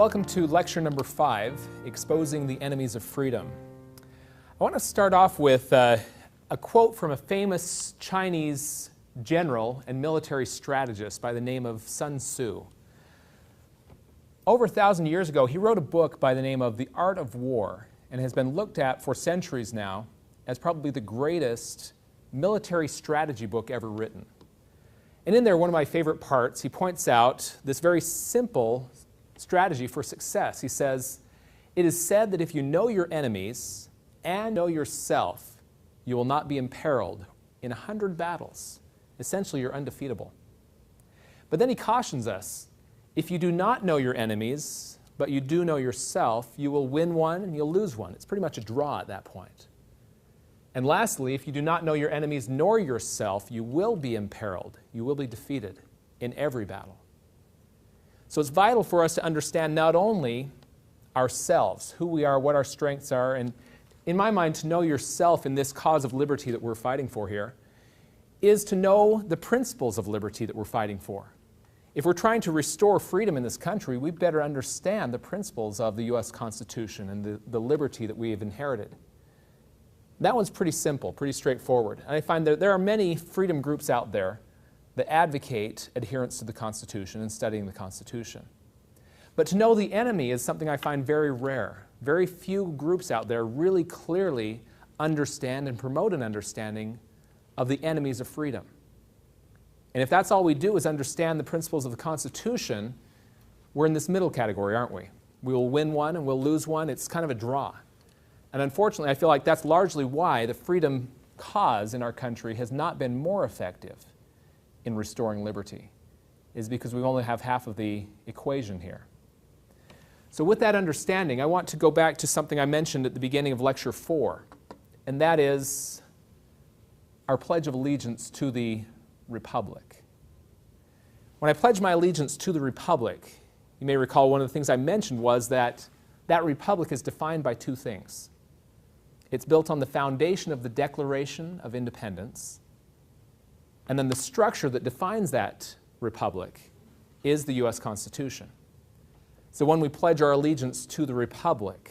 welcome to lecture number 5, Exposing the Enemies of Freedom. I want to start off with a quote from a famous Chinese general and military strategist by the name of Sun Tzu. Over 1,000 years ago, he wrote a book by the name of The Art of War and has been looked at for centuries now as probably the greatest military strategy book ever written. And in there, one of my favorite parts, he points out this very simple strategy for success. He says, "It is said that if you know your enemies and know yourself, you will not be imperiled in 100 battles. Essentially, you're undefeatable." But then he cautions us, if you do not know your enemies, but you do know yourself, you will win one and you'll lose one. It's pretty much a draw at that point. And lastly, if you do not know your enemies nor yourself, you will be imperiled. You will be defeated in every battle. So it's vital for us to understand not only ourselves, who we are, what our strengths are, and in my mind, to know yourself in this cause of liberty that we're fighting for here, is to know the principles of liberty that we're fighting for. If we're trying to restore freedom in this country, we better understand the principles of the U.S. Constitution and the liberty that we have inherited. That one's pretty simple, pretty straightforward. And I find that there are many freedom groups out there that advocate adherence to the Constitution and studying the Constitution. But to know the enemy is something I find very rare. Very few groups out there really clearly understand and promote an understanding of the enemies of freedom. And if that's all we do is understand the principles of the Constitution, we're in this middle category, aren't we? We will win one and we'll lose one. It's kind of a draw. And unfortunately, I feel like that's largely why the freedom cause in our country has not been more effective in restoring liberty, is because we only have half of the equation here. So with that understanding, I want to go back to something I mentioned at the beginning of Lecture 4, and that is our Pledge of Allegiance to the Republic. When I pledge my allegiance to the Republic, you may recall one of the things I mentioned was that that Republic is defined by two things. It's built on the foundation of the Declaration of Independence, and then the structure that defines that Republic is the U.S. Constitution. So when we pledge our allegiance to the Republic,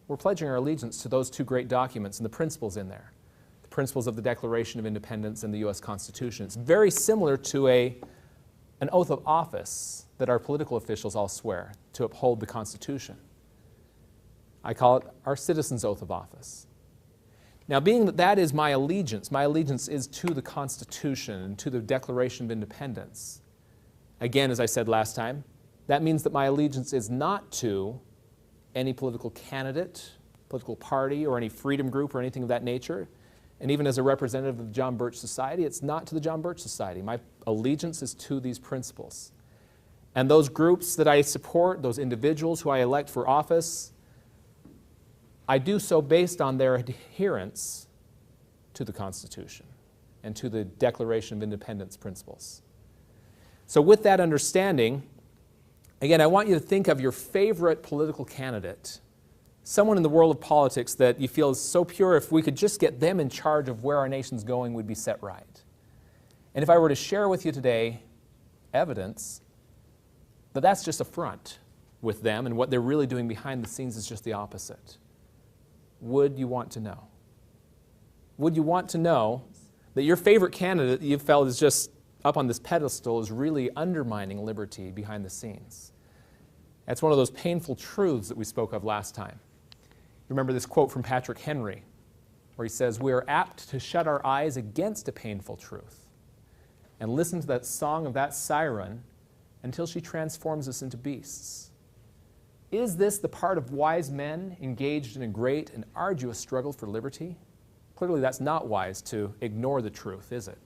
we're pledging our allegiance to those two great documents and the principles in there, the principles of the Declaration of Independence and the U.S. Constitution. It's very similar to an oath of office that our political officials all swear to uphold the Constitution. I call it our citizen's oath of office. Now, being that that is my allegiance is to the Constitution and to the Declaration of Independence. Again, as I said last time, that means that my allegiance is not to any political candidate, political party, or any freedom group or anything of that nature. And even as a representative of the John Birch Society, it's not to the John Birch Society. My allegiance is to these principles. And those groups that I support, those individuals who I elect for office, I do so based on their adherence to the Constitution and to the Declaration of Independence principles. So with that understanding, again, I want you to think of your favorite political candidate, someone in the world of politics that you feel is so pure, if we could just get them in charge of where our nation's going, we'd be set right. And if I were to share with you today evidence that that's just a front with them and what they're really doing behind the scenes is just the opposite, would you want to know? Would you want to know that your favorite candidate that you felt is just up on this pedestal is really undermining liberty behind the scenes? That's one of those painful truths that we spoke of last time. You remember this quote from Patrick Henry, where he says, "We are apt to shut our eyes against a painful truth and listen to that song of that siren until she transforms us into beasts." Is this the part of wise men engaged in a great and arduous struggle for liberty? Clearly that's not wise to ignore the truth, is it?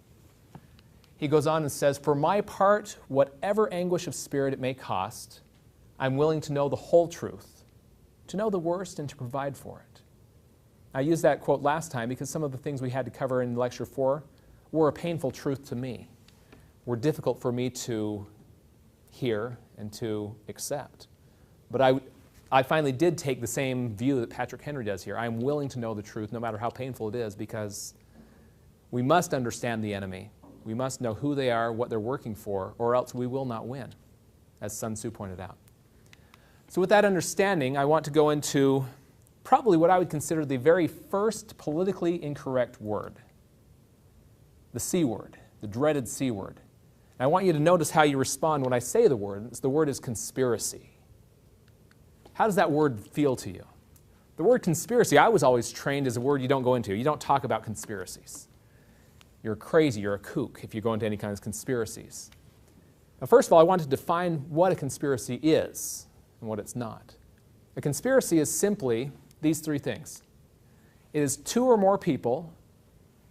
He goes on and says, "For my part, whatever anguish of spirit it may cost, I'm willing to know the whole truth, to know the worst and to provide for it." I used that quote last time because some of the things we had to cover in Lecture 4 were a painful truth to me, were difficult for me to hear and to accept. But I finally did take the same view that Patrick Henry does here. I'm willing to know the truth no matter how painful it is, because we must understand the enemy. We must know who they are, what they're working for, or else we will not win, as Sun Tzu pointed out. So with that understanding, I want to go into probably what I would consider the very first politically incorrect word, the C word, the dreaded C word. And I want you to notice how you respond when I say the word. The word is conspiracy. How does that word feel to you? The word conspiracy, I was always trained as a word you don't go into. You don't talk about conspiracies. You're crazy, you're a kook if you go into any kind of conspiracies. Now, first of all, I want to define what a conspiracy is and what it's not. A conspiracy is simply these three things. It is two or more people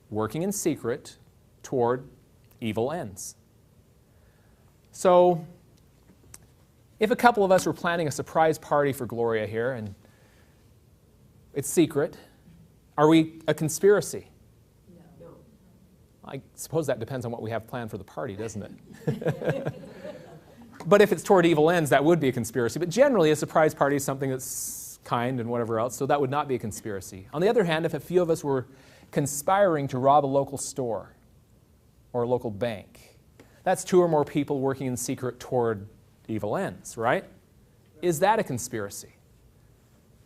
working in secret toward evil ends. So, if a couple of us were planning a surprise party for Gloria here and it's secret, are we a conspiracy? No. I suppose that depends on what we have planned for the party, doesn't it? But if it's toward evil ends, that would be a conspiracy. But generally, a surprise party is something that's kind and whatever else, so that would not be a conspiracy. On the other hand, if a few of us were conspiring to rob a local store or a local bank, that's two or more people working in secret toward evil ends, right? Is that a conspiracy?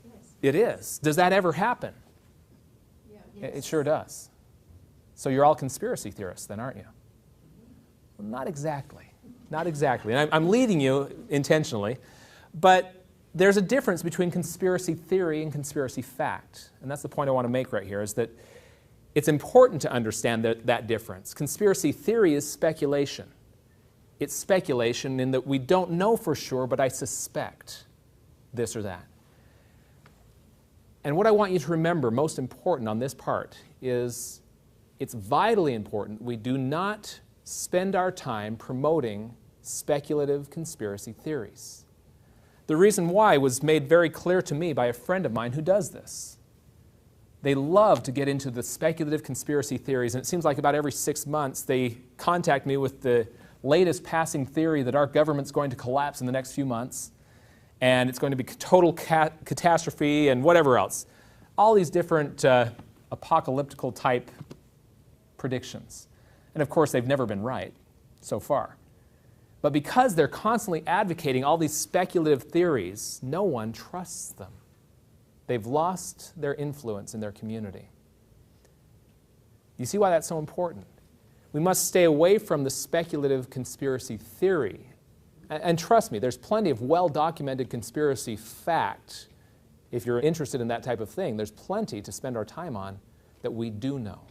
Yes. It is. Does that ever happen? Yeah. Yes. It sure does. So you're all conspiracy theorists then, aren't you? Well, not exactly. Not exactly. And I'm leading you intentionally. But there's a difference between conspiracy theory and conspiracy fact. And that's the point I want to make right here, is that it's important to understand that difference. Conspiracy theory is speculation. It's speculation in that we don't know for sure, but I suspect this or that. And what I want you to remember, most important on this part, is it's vitally important we do not spend our time promoting speculative conspiracy theories. The reason why was made very clear to me by a friend of mine who does this. They love to get into the speculative conspiracy theories, and it seems like about every 6 months they contact me with the latest passing theory that our government's going to collapse in the next few months, and it's going to be total catastrophe and whatever else. All these different apocalyptical type predictions. And of course, they've never been right so far. But because they're constantly advocating all these speculative theories, no one trusts them. They've lost their influence in their community. You see why that's so important? We must stay away from the speculative conspiracy theory. And trust me, there's plenty of well-documented conspiracy fact. If you're interested in that type of thing, there's plenty to spend our time on that we do know.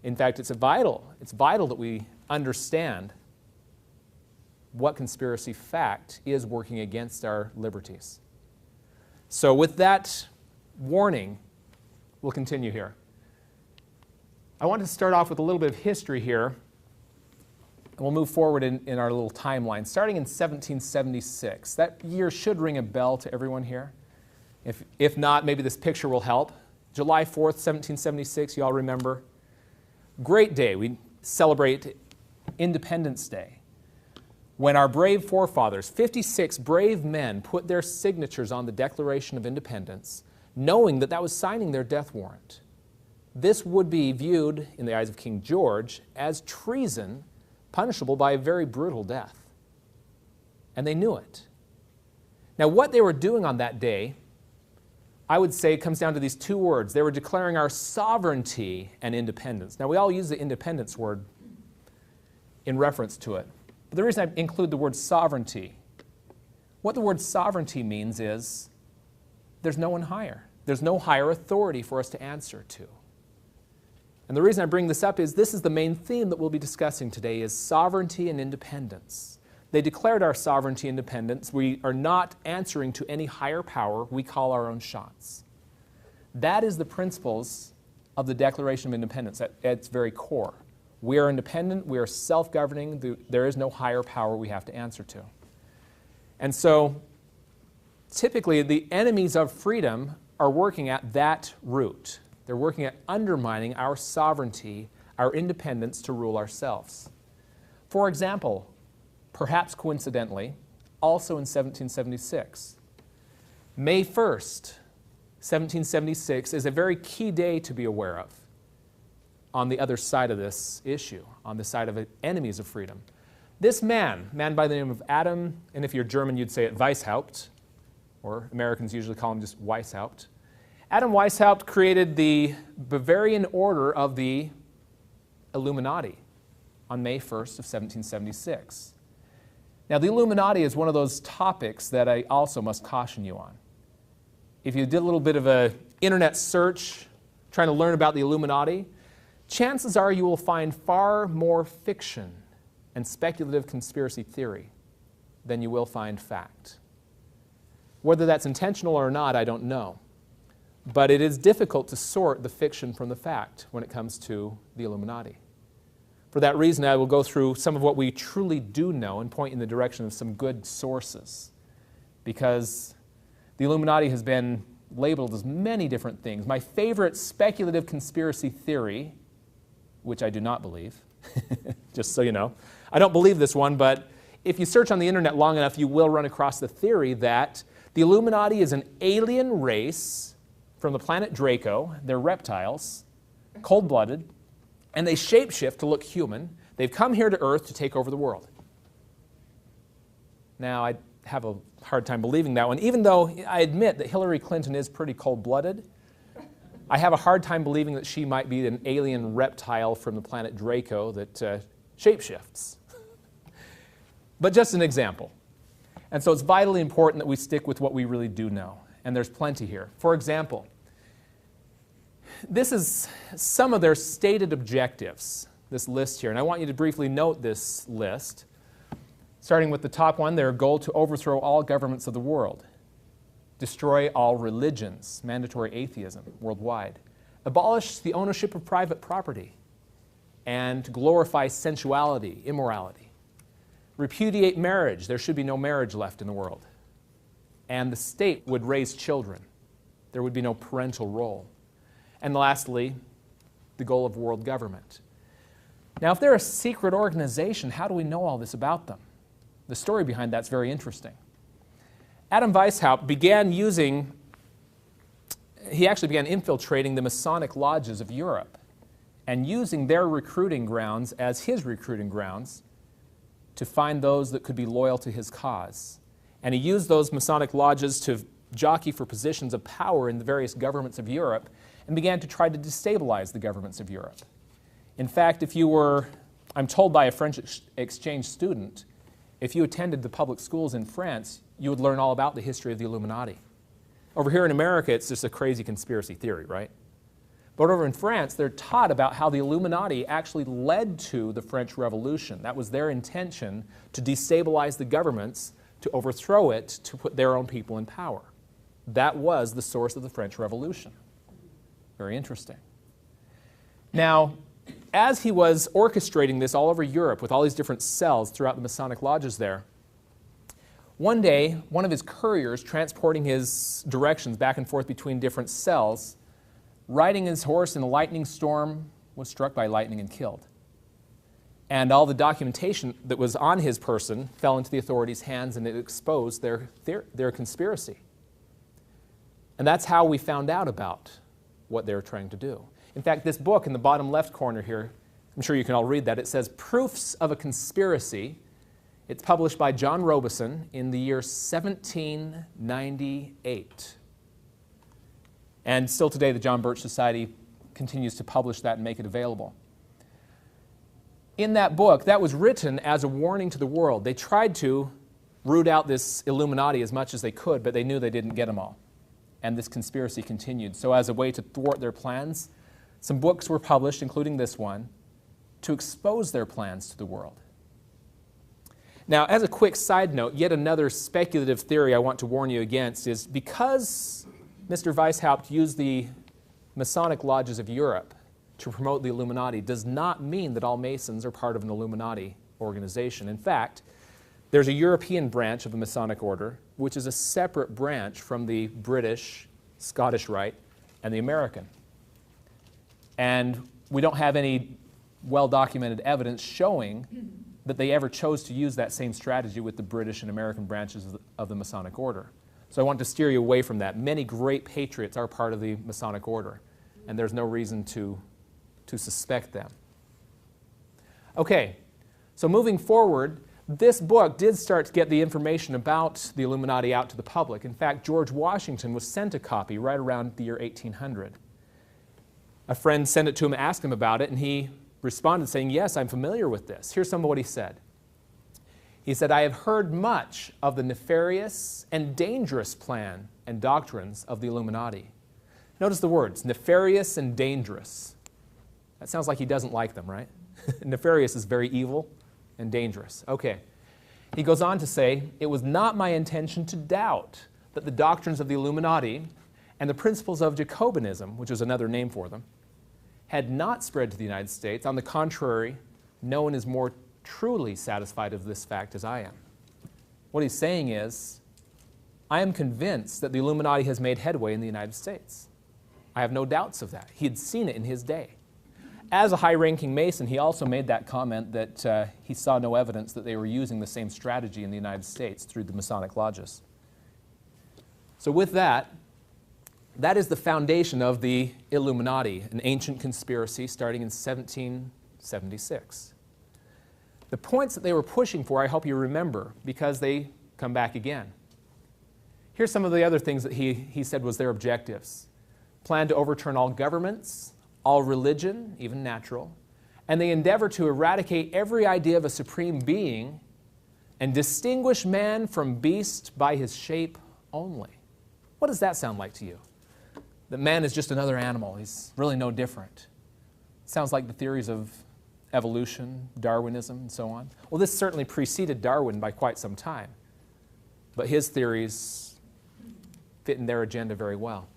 In fact, it's vital that we understand what conspiracy fact is working against our liberties. So with that warning, we'll continue here. I want to start off with a little bit of history here, and we'll move forward in our little timeline. Starting in 1776. That year should ring a bell to everyone here. If not, maybe this picture will help. July 4th, 1776, you all remember. Great day. We celebrate Independence Day, when our brave forefathers, 56 brave men, put their signatures on the Declaration of Independence, knowing that that was signing their death warrant. This would be viewed, in the eyes of King George, as treason, punishable by a very brutal death. And they knew it. Now, what they were doing on that day, I would say, comes down to these two words. They were declaring our sovereignty and independence. Now, we all use the independence word in reference to it. But the reason I include the word sovereignty, what the word sovereignty means is there's no one higher. There's no higher authority for us to answer to. And the reason I bring this up is this is the main theme that we'll be discussing today, is sovereignty and independence. They declared our sovereignty and independence. We are not answering to any higher power. We call our own shots. That is the principles of the Declaration of Independence at its very core. We are independent. We are self-governing. There is no higher power we have to answer to. And so, typically, the enemies of freedom are working at that root. They're working at undermining our sovereignty, our independence to rule ourselves. For example, perhaps coincidentally, also in 1776, May 1st, 1776 is a very key day to be aware of on the other side of this issue, on the side of enemies of freedom. This man by the name of Adam, and if you're German, you'd say it Weishaupt, or Americans usually call him just Weishaupt. Adam Weishaupt created the Bavarian Order of the Illuminati on May 1st of 1776. Now, the Illuminati is one of those topics that I also must caution you on. If you did a little bit of an internet search trying to learn about the Illuminati, chances are you will find far more fiction and speculative conspiracy theory than you will find fact. Whether that's intentional or not, I don't know. But it is difficult to sort the fiction from the fact when it comes to the Illuminati. For that reason, I will go through some of what we truly do know and point in the direction of some good sources. Because the Illuminati has been labeled as many different things. My favorite speculative conspiracy theory, which I do not believe, just so you know. I don't believe this one, but if you search on the internet long enough, you will run across the theory that the Illuminati is an alien race from the planet Draco. They're reptiles, cold-blooded, and they shapeshift to look human. They've come here to Earth to take over the world. Now, I have a hard time believing that one. Even though I admit that Hillary Clinton is pretty cold-blooded, I have a hard time believing that she might be an alien reptile from the planet Draco that shapeshifts. But just an example. And so it's vitally important that we stick with what we really do know. And there's plenty here. For example, this is some of their stated objectives, this list here. And I want you to briefly note this list. Starting with the top one, their goal to overthrow all governments of the world, destroy all religions, mandatory atheism worldwide, abolish the ownership of private property, and glorify sensuality, immorality, repudiate marriage. There should be no marriage left in the world. And the state would raise children. There would be no parental role. And lastly, the goal of world government. Now, if they're a secret organization, how do we know all this about them? The story behind that's very interesting. Adam Weishaupt actually began infiltrating the Masonic lodges of Europe and using their recruiting grounds as his recruiting grounds to find those that could be loyal to his cause. And he used those Masonic lodges to jockey for positions of power in the various governments of Europe and began to try to destabilize the governments of Europe. In fact, if you were, I'm told by a French exchange student, if you attended the public schools in France, you would learn all about the history of the Illuminati. Over here in America, it's just a crazy conspiracy theory, right? But over in France, they're taught about how the Illuminati actually led to the French Revolution. That was their intention, to destabilize the governments, to overthrow it, to put their own people in power. That was the source of the French Revolution. Very interesting. Now, as he was orchestrating this all over Europe with all these different cells throughout the Masonic lodges there, one day, one of his couriers transporting his directions back and forth between different cells, riding his horse in a lightning storm, was struck by lightning and killed. And all the documentation that was on his person fell into the authorities' hands, and it exposed their conspiracy. And that's how we found out about what they were trying to do. In fact, this book in the bottom left corner here, I'm sure you can all read that, it says Proofs of a Conspiracy. It's published by John Robison in the year 1798. And still today, the John Birch Society continues to publish that and make it available. In that book, that was written as a warning to the world. They tried to root out this Illuminati as much as they could, but they knew they didn't get them all. And this conspiracy continued. So as a way to thwart their plans, some books were published, including this one, to expose their plans to the world. Now, as a quick side note, yet another speculative theory I want to warn you against is because Mr. Weishaupt used the Masonic lodges of Europe to promote the Illuminati does not mean that all Masons are part of an Illuminati organization. In fact, there's a European branch of the Masonic order, which is a separate branch from the British, Scottish Rite, and the American. And we don't have any well-documented evidence showing that they ever chose to use that same strategy with the British and American branches of the Masonic order. So I want to steer you away from that. Many great patriots are part of the Masonic order, and there's no reason to suspect them. Okay, so moving forward, this book did start to get the information about the Illuminati out to the public. In fact, George Washington was sent a copy right around the year 1800. A friend sent it to him, asked him about it, and he responded saying, yes, I'm familiar with this. Here's some of what he said. He said, I have heard much of the nefarious and dangerous plan and doctrines of the Illuminati. Notice the words, nefarious and dangerous. That sounds like he doesn't like them, right? Nefarious is very evil and dangerous. Okay. He goes on to say, it was not my intention to doubt that the doctrines of the Illuminati and the principles of Jacobinism, which is another name for them, had not spread to the United States. On the contrary, no one is more truly satisfied of this fact as I am. What he's saying is, I am convinced that the Illuminati has made headway in the United States. I have no doubts of that. He had seen it in his day. As a high-ranking Mason, he also made that comment that he saw no evidence that they were using the same strategy in the United States through the Masonic lodges. So with that, that is the foundation of the Illuminati, an ancient conspiracy starting in 1776. The points that they were pushing for, I hope you remember, because they come back again. Here's some of the other things that he said was their objectives. Plan to overturn all governments, all religion, even natural, and they endeavor to eradicate every idea of a supreme being and distinguish man from beast by his shape only. What does that sound like to you? That man is just another animal. He's really no different. Sounds like the theories of evolution, Darwinism, and so on. Well, this certainly preceded Darwin by quite some time, but his theories fit in their agenda very well.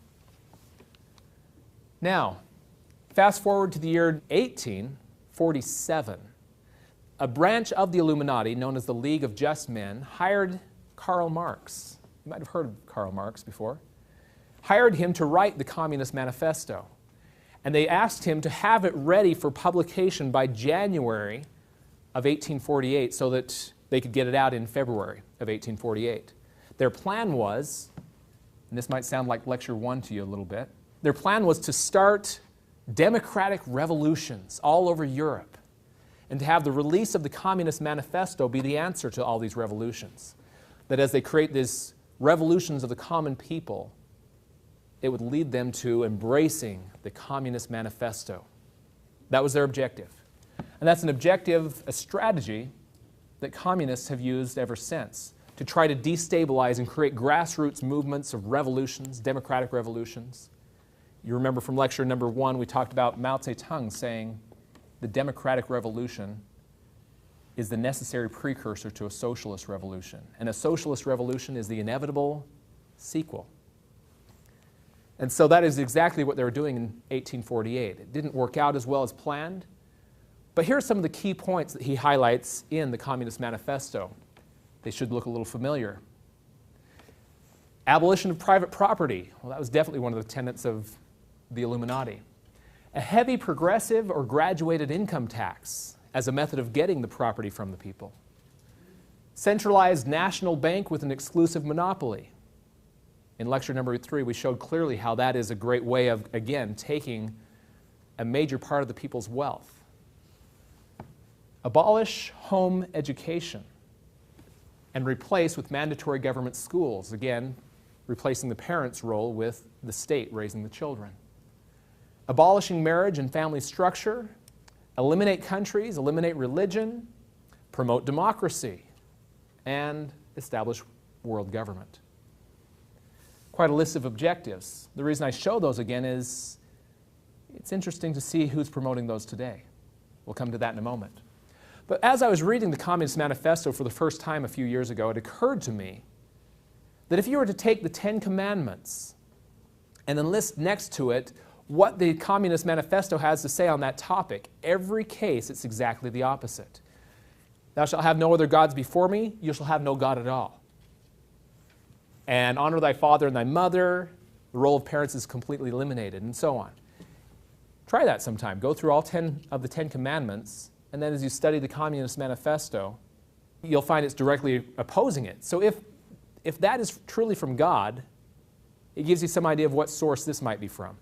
Now, fast forward to the year 1847. A branch of the Illuminati, known as the League of Just Men, hired Karl Marx. You might have heard of Karl Marx before. Hired him to write the Communist Manifesto. And they asked him to have it ready for publication by January of 1848 so that they could get it out in February of 1848. Their plan was, and this might sound like lecture 1 to you a little bit, their plan was to start democratic revolutions all over Europe and to have the release of the Communist Manifesto be the answer to all these revolutions. That as they create these revolutions of the common people, it would lead them to embracing the Communist Manifesto. That was their objective. And that's an objective, a strategy that communists have used ever since to try to destabilize and create grassroots movements of revolutions, democratic revolutions. You remember from lecture number 1, we talked about Mao Zedong saying the democratic revolution is the necessary precursor to a socialist revolution. And a socialist revolution is the inevitable sequel. And so that is exactly what they were doing in 1848. It didn't work out as well as planned. But here are some of the key points that he highlights in the Communist Manifesto. They should look a little familiar. Abolition of private property. Well, that was definitely one of the tenets of the Illuminati. A heavy progressive or graduated income tax as a method of getting the property from the people. Centralized national bank with an exclusive monopoly. In lecture number 3, we showed clearly how that is a great way of, again, taking a major part of the people's wealth. Abolish home education and replace with mandatory government schools, again, replacing the parents' role with the state raising the children. Abolishing marriage and family structure, eliminate countries, eliminate religion, promote democracy, and establish world government. Quite a list of objectives. The reason I show those again is it's interesting to see who's promoting those today. We'll come to that in a moment. But as I was reading the Communist Manifesto for the first time a few years ago, it occurred to me that if you were to take the 10 Commandments and then list next to it what the Communist Manifesto has to say on that topic, every case it's exactly the opposite. Thou shalt have no other gods before me, you shall have no God at all. And honor thy father and thy mother, the role of parents is completely eliminated, and so on. Try that sometime. Go through all 10 of the 10 Commandments, and then as you study the Communist Manifesto, you'll find it's directly opposing it. So if that is truly from God, it gives you some idea of what source this might be from.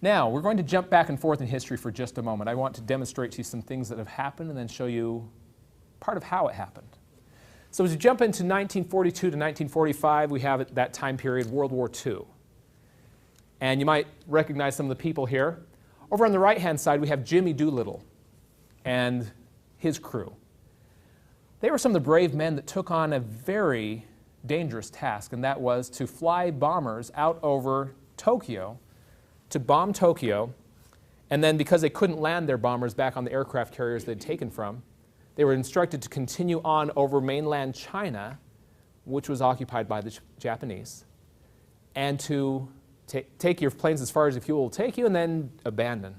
Now, we're going to jump back and forth in history for just a moment. I want to demonstrate to you some things that have happened and then show you part of how it happened. So as we jump into 1942 to 1945, we have at that time period World War II. And you might recognize some of the people here. Over on the right-hand side, we have Jimmy Doolittle and his crew. They were some of the brave men that took on a very dangerous task, and that was to fly bombers out over Tokyo to bomb Tokyo, and then because they couldn't land their bombers back on the aircraft carriers they'd taken from, they were instructed to continue on over mainland China, which was occupied by the Japanese, and to take your planes as far as the fuel will take you and then abandon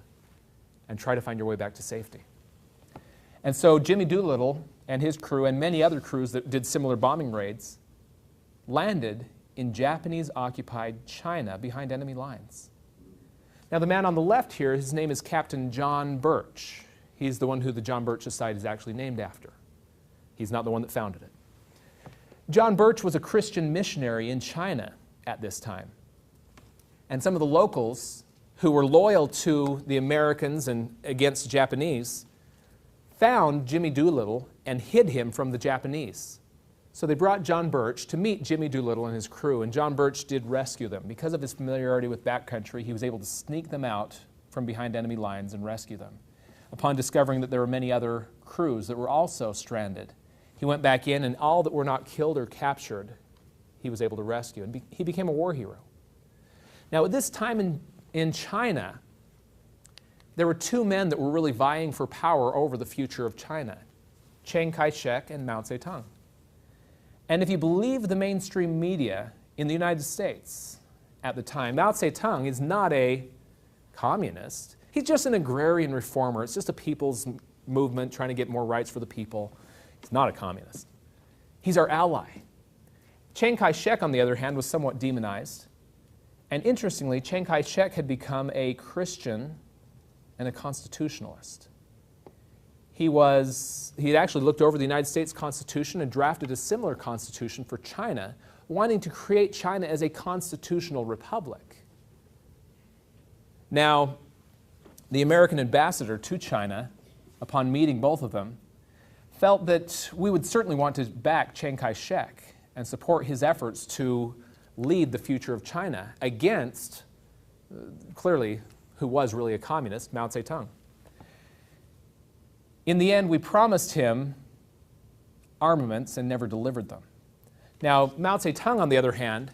and try to find your way back to safety. And so Jimmy Doolittle and his crew and many other crews that did similar bombing raids landed in Japanese-occupied China behind enemy lines. Now the man on the left here, his name is Captain John Birch. He's the one who the John Birch Society is actually named after. He's not the one that founded it. John Birch was a Christian missionary in China at this time. And some of the locals who were loyal to the Americans and against the Japanese found Jimmy Doolittle and hid him from the Japanese. So they brought John Birch to meet Jimmy Doolittle and his crew, and John Birch did rescue them. Because of his familiarity with backcountry, he was able to sneak them out from behind enemy lines and rescue them. Upon discovering that there were many other crews that were also stranded, he went back in, and all that were not killed or captured, he was able to rescue, and he became a war hero. Now, at this time in China, there were two men that were really vying for power over the future of China, Chiang Kai-shek and Mao Zedong. And if you believe the mainstream media in the United States at the time, Mao Zedong is not a communist. He's just an agrarian reformer. It's just a people's movement trying to get more rights for the people. He's not a communist. He's our ally. Chiang Kai-shek, on the other hand, was somewhat demonized. And interestingly, Chiang Kai-shek had become a Christian and a constitutionalist. He had actually looked over the United States Constitution and drafted a similar constitution for China, wanting to create China as a constitutional republic. Now, the American ambassador to China, upon meeting both of them, felt that we would certainly want to back Chiang Kai-shek and support his efforts to lead the future of China against, clearly, who was really a communist, Mao Zedong. In the end, we promised him armaments and never delivered them. Now, Mao Zedong, on the other hand,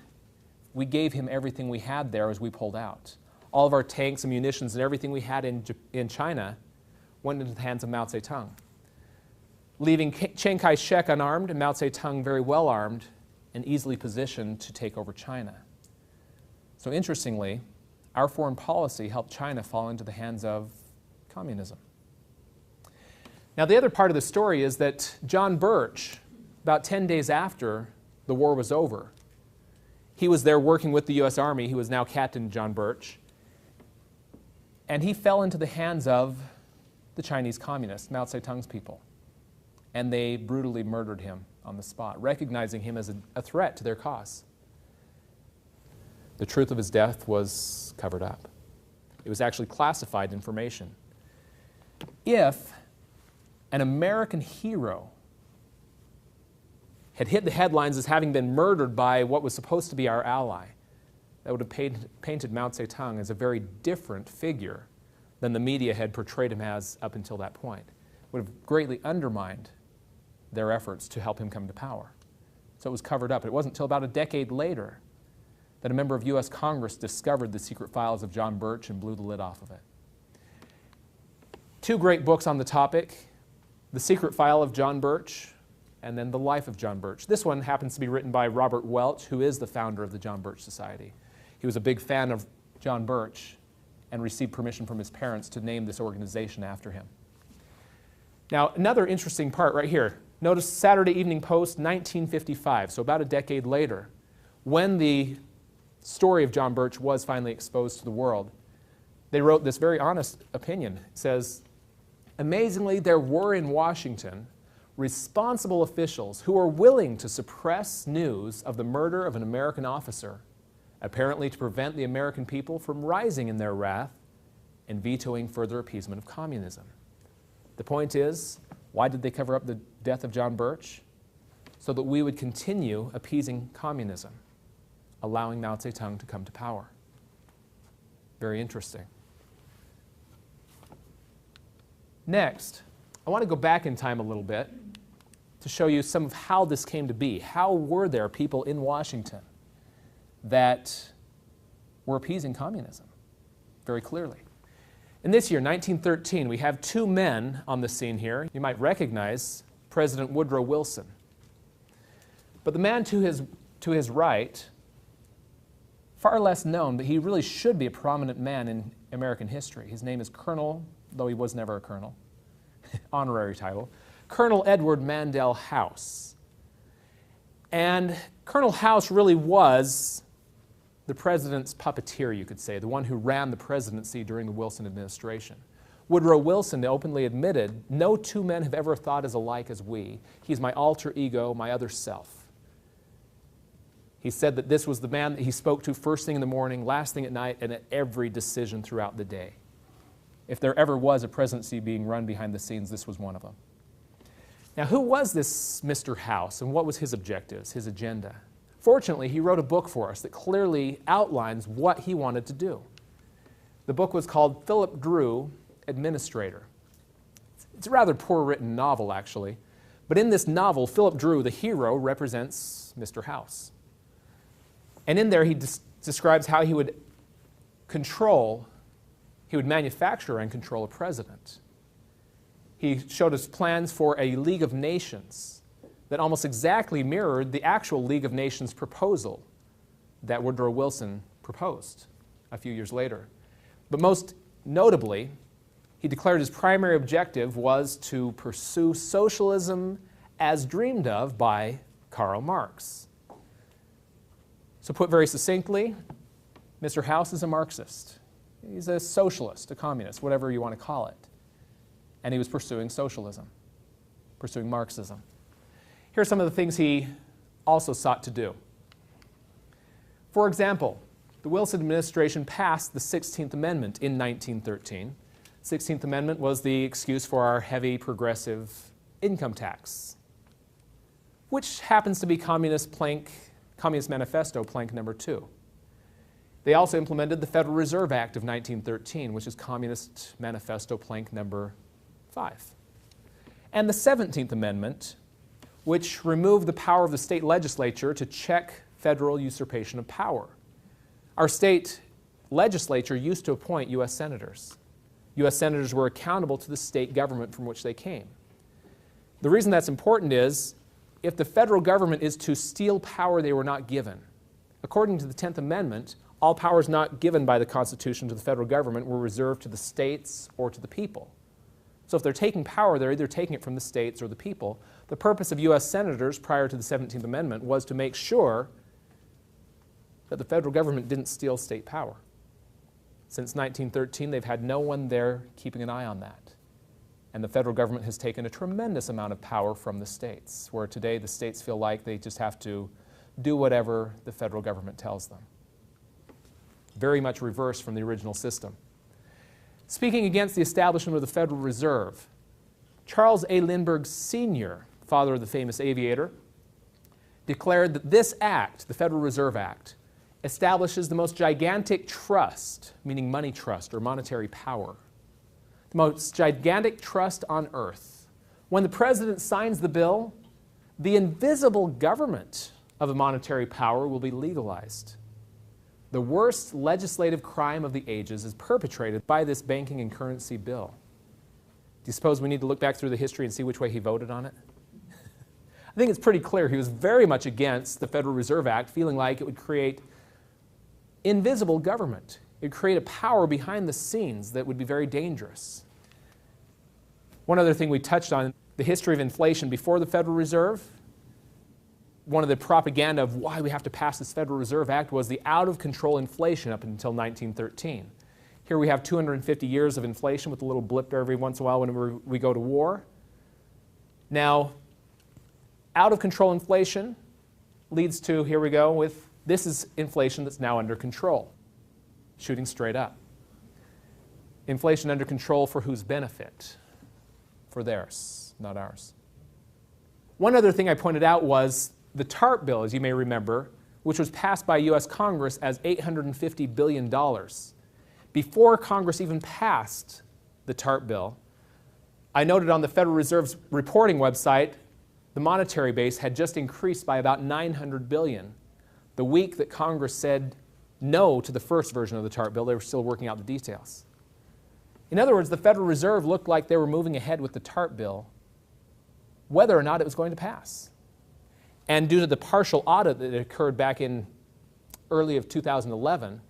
we gave him everything we had there as we pulled out. All of our tanks and munitions and everything we had in China went into the hands of Mao Zedong, leaving Chiang Kai-shek unarmed and Mao Zedong very well armed and easily positioned to take over China. So interestingly, our foreign policy helped China fall into the hands of communism. Now, the other part of the story is that John Birch, about 10 days after the war was over, he was there working with the U.S. Army. He was now Captain John Birch. And he fell into the hands of the Chinese communists, Mao Zedong's people. And they brutally murdered him on the spot, recognizing him as a threat to their cause. The truth of his death was covered up. It was actually classified information. If an American hero had hit the headlines as having been murdered by what was supposed to be our ally, that would have painted Mao Zedong as a very different figure than the media had portrayed him as up until that point. It would have greatly undermined their efforts to help him come to power. So it was covered up. It wasn't until about a decade later that a member of U.S. Congress discovered the secret files of John Birch and blew the lid off of it. Two great books on the topic: The Secret File of John Birch, and then The Life of John Birch. This one happens to be written by Robert Welch, who is the founder of the John Birch Society. He was a big fan of John Birch and received permission from his parents to name this organization after him. Now, another interesting part right here. Notice Saturday Evening Post, 1955, so about a decade later, when the story of John Birch was finally exposed to the world, they wrote this very honest opinion. It says, "Amazingly, there were in Washington responsible officials who were willing to suppress news of the murder of an American officer, apparently to prevent the American people from rising in their wrath and vetoing further appeasement of communism. The point is, why did they cover up the death of John Birch? So that we would continue appeasing communism, allowing Mao Zedong to come to power. Very interesting. Next, I want to go back in time a little bit to show you some of how this came to be. How were there people in Washington that were appeasing communism very clearly? In this year, 1913, we have two men on the scene here. You might recognize President Woodrow Wilson. But the man to his right, far less known, but he really should be a prominent man in American history. His name is Colonel, though he was never a colonel, honorary title, Colonel Edward Mandell House. And Colonel House really was the president's puppeteer, you could say, the one who ran the presidency during the Wilson administration. Woodrow Wilson openly admitted, "No two men have ever thought as alike as we. He's my alter ego, my other self." He said that this was the man that he spoke to first thing in the morning, last thing at night, and at every decision throughout the day. If there ever was a presidency being run behind the scenes, this was one of them. Now, who was this Mr. House, and what was his objectives, his agenda? Fortunately, he wrote a book for us that clearly outlines what he wanted to do. The book was called Philip Drew, Administrator. It's a rather poor written novel, actually. But in this novel, Philip Drew, the hero, represents Mr. House. And in there, he describes how he would manufacture and control a president. He showed us plans for a League of Nations that almost exactly mirrored the actual League of Nations proposal that Woodrow Wilson proposed a few years later. But most notably, he declared his primary objective was to pursue socialism as dreamed of by Karl Marx. So put very succinctly, Mr. House is a Marxist. He's a socialist, a communist, whatever you want to call it. And he was pursuing socialism, pursuing Marxism. Here are some of the things he also sought to do. For example, the Wilson administration passed the 16th Amendment in 1913. The 16th Amendment was the excuse for our heavy progressive income tax, which happens to be Communist Manifesto plank number 2. They also implemented the Federal Reserve Act of 1913, which is Communist Manifesto plank number 5. And the 17th Amendment, which removed the power of the state legislature to check federal usurpation of power. Our state legislature used to appoint U.S. senators. U.S. senators were accountable to the state government from which they came. The reason that's important is, if the federal government is to steal power they were not given, according to the 10th Amendment, all powers not given by the Constitution to the federal government were reserved to the states or to the people. So if they're taking power, they're either taking it from the states or the people. The purpose of U.S. senators prior to the 17th Amendment was to make sure that the federal government didn't steal state power. Since 1913, they've had no one there keeping an eye on that. And the federal government has taken a tremendous amount of power from the states, where today the states feel like they just have to do whatever the federal government tells them. Very much reversed from the original system. Speaking against the establishment of the Federal Reserve, Charles A. Lindbergh Sr., father of the famous aviator, declared that this act, the Federal Reserve Act, establishes the most gigantic trust, meaning money trust or monetary power, the most gigantic trust on earth. When the president signs the bill, the invisible government of a monetary power will be legalized. The worst legislative crime of the ages is perpetrated by this banking and currency bill. Do you suppose we need to look back through the history and see which way he voted on it? I think it's pretty clear he was very much against the Federal Reserve Act, feeling like it would create invisible government. It would create a power behind the scenes that would be very dangerous. One other thing we touched on, the history of inflation before the Federal Reserve. One of the propaganda of why we have to pass this Federal Reserve Act was the out-of-control inflation up until 1913. Here we have 250 years of inflation with a little blip every once in a while whenever we go to war. Now, out-of-control inflation leads to, here we go, with this is inflation that's now under control, shooting straight up. Inflation under control for whose benefit? For theirs, not ours. One other thing I pointed out was the TARP bill, as you may remember, which was passed by U.S. Congress as $850 billion. Before Congress even passed the TARP bill, I noted on the Federal Reserve's reporting website, the monetary base had just increased by about $900 billion. The week that Congress said no to the first version of the TARP bill, they were still working out the details. In other words, the Federal Reserve looked like they were moving ahead with the TARP bill, whether or not it was going to pass. And due to the partial audit that occurred back in early of 2011,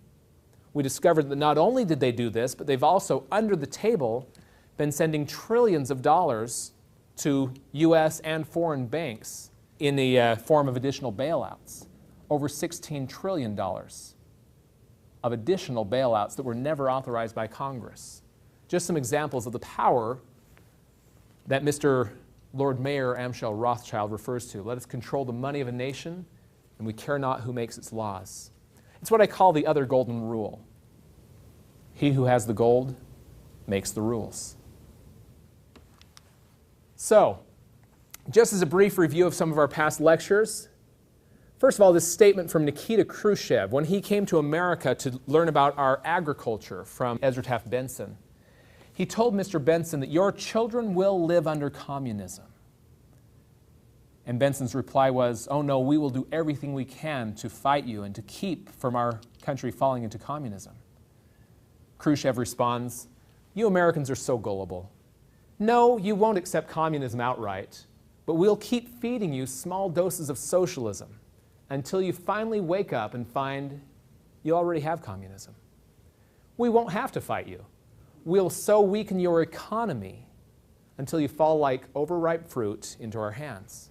we discovered that not only did they do this, but they've also, under the table, been sending trillions of dollars to U.S. and foreign banks in the form of additional bailouts. Over $16 trillion of additional bailouts that were never authorized by Congress. Just some examples of the power that Mr. Lord Mayor Amschel Rothschild refers to. Let us control the money of a nation, and we care not who makes its laws. It's what I call the other golden rule. He who has the gold makes the rules. So, just as a brief review of some of our past lectures, first of all, this statement from Nikita Khrushchev when he came to America to learn about our agriculture from Ezra Taft Benson. He told Mr. Benson that your children will live under communism. And Benson's reply was, oh no, we will do everything we can to fight you and to keep from our country falling into communism. Khrushchev responds, you Americans are so gullible. No, you won't accept communism outright, but we'll keep feeding you small doses of socialism until you finally wake up and find you already have communism. We won't have to fight you. We'll so weaken your economy until you fall like overripe fruit into our hands.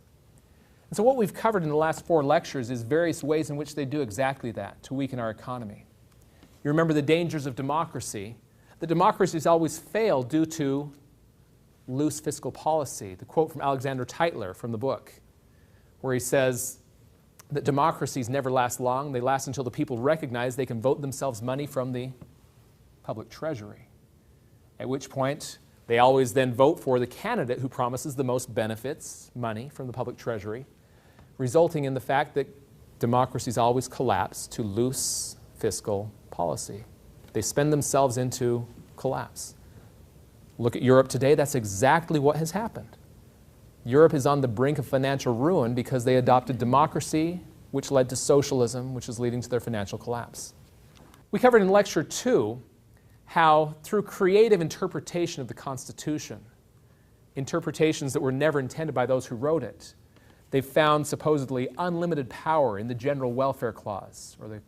And so what we've covered in the last 4 lectures is various ways in which they do exactly that, to weaken our economy. You remember the dangers of democracy. The democracies always fail due to loose fiscal policy. The quote from Alexander Tytler from the book, where he says that democracies never last long. They last until the people recognize they can vote themselves money from the public treasury. At which point, they always then vote for the candidate who promises the most benefits, money from the public treasury, resulting in the fact that democracies always collapse to loose fiscal policy. They spend themselves into collapse. Look at Europe today, that's exactly what has happened. Europe is on the brink of financial ruin because they adopted democracy, which led to socialism, which is leading to their financial collapse. We covered in Lecture 2 how, through creative interpretation of the Constitution, interpretations that were never intended by those who wrote it, they've found supposedly unlimited power in the General Welfare Clause, or the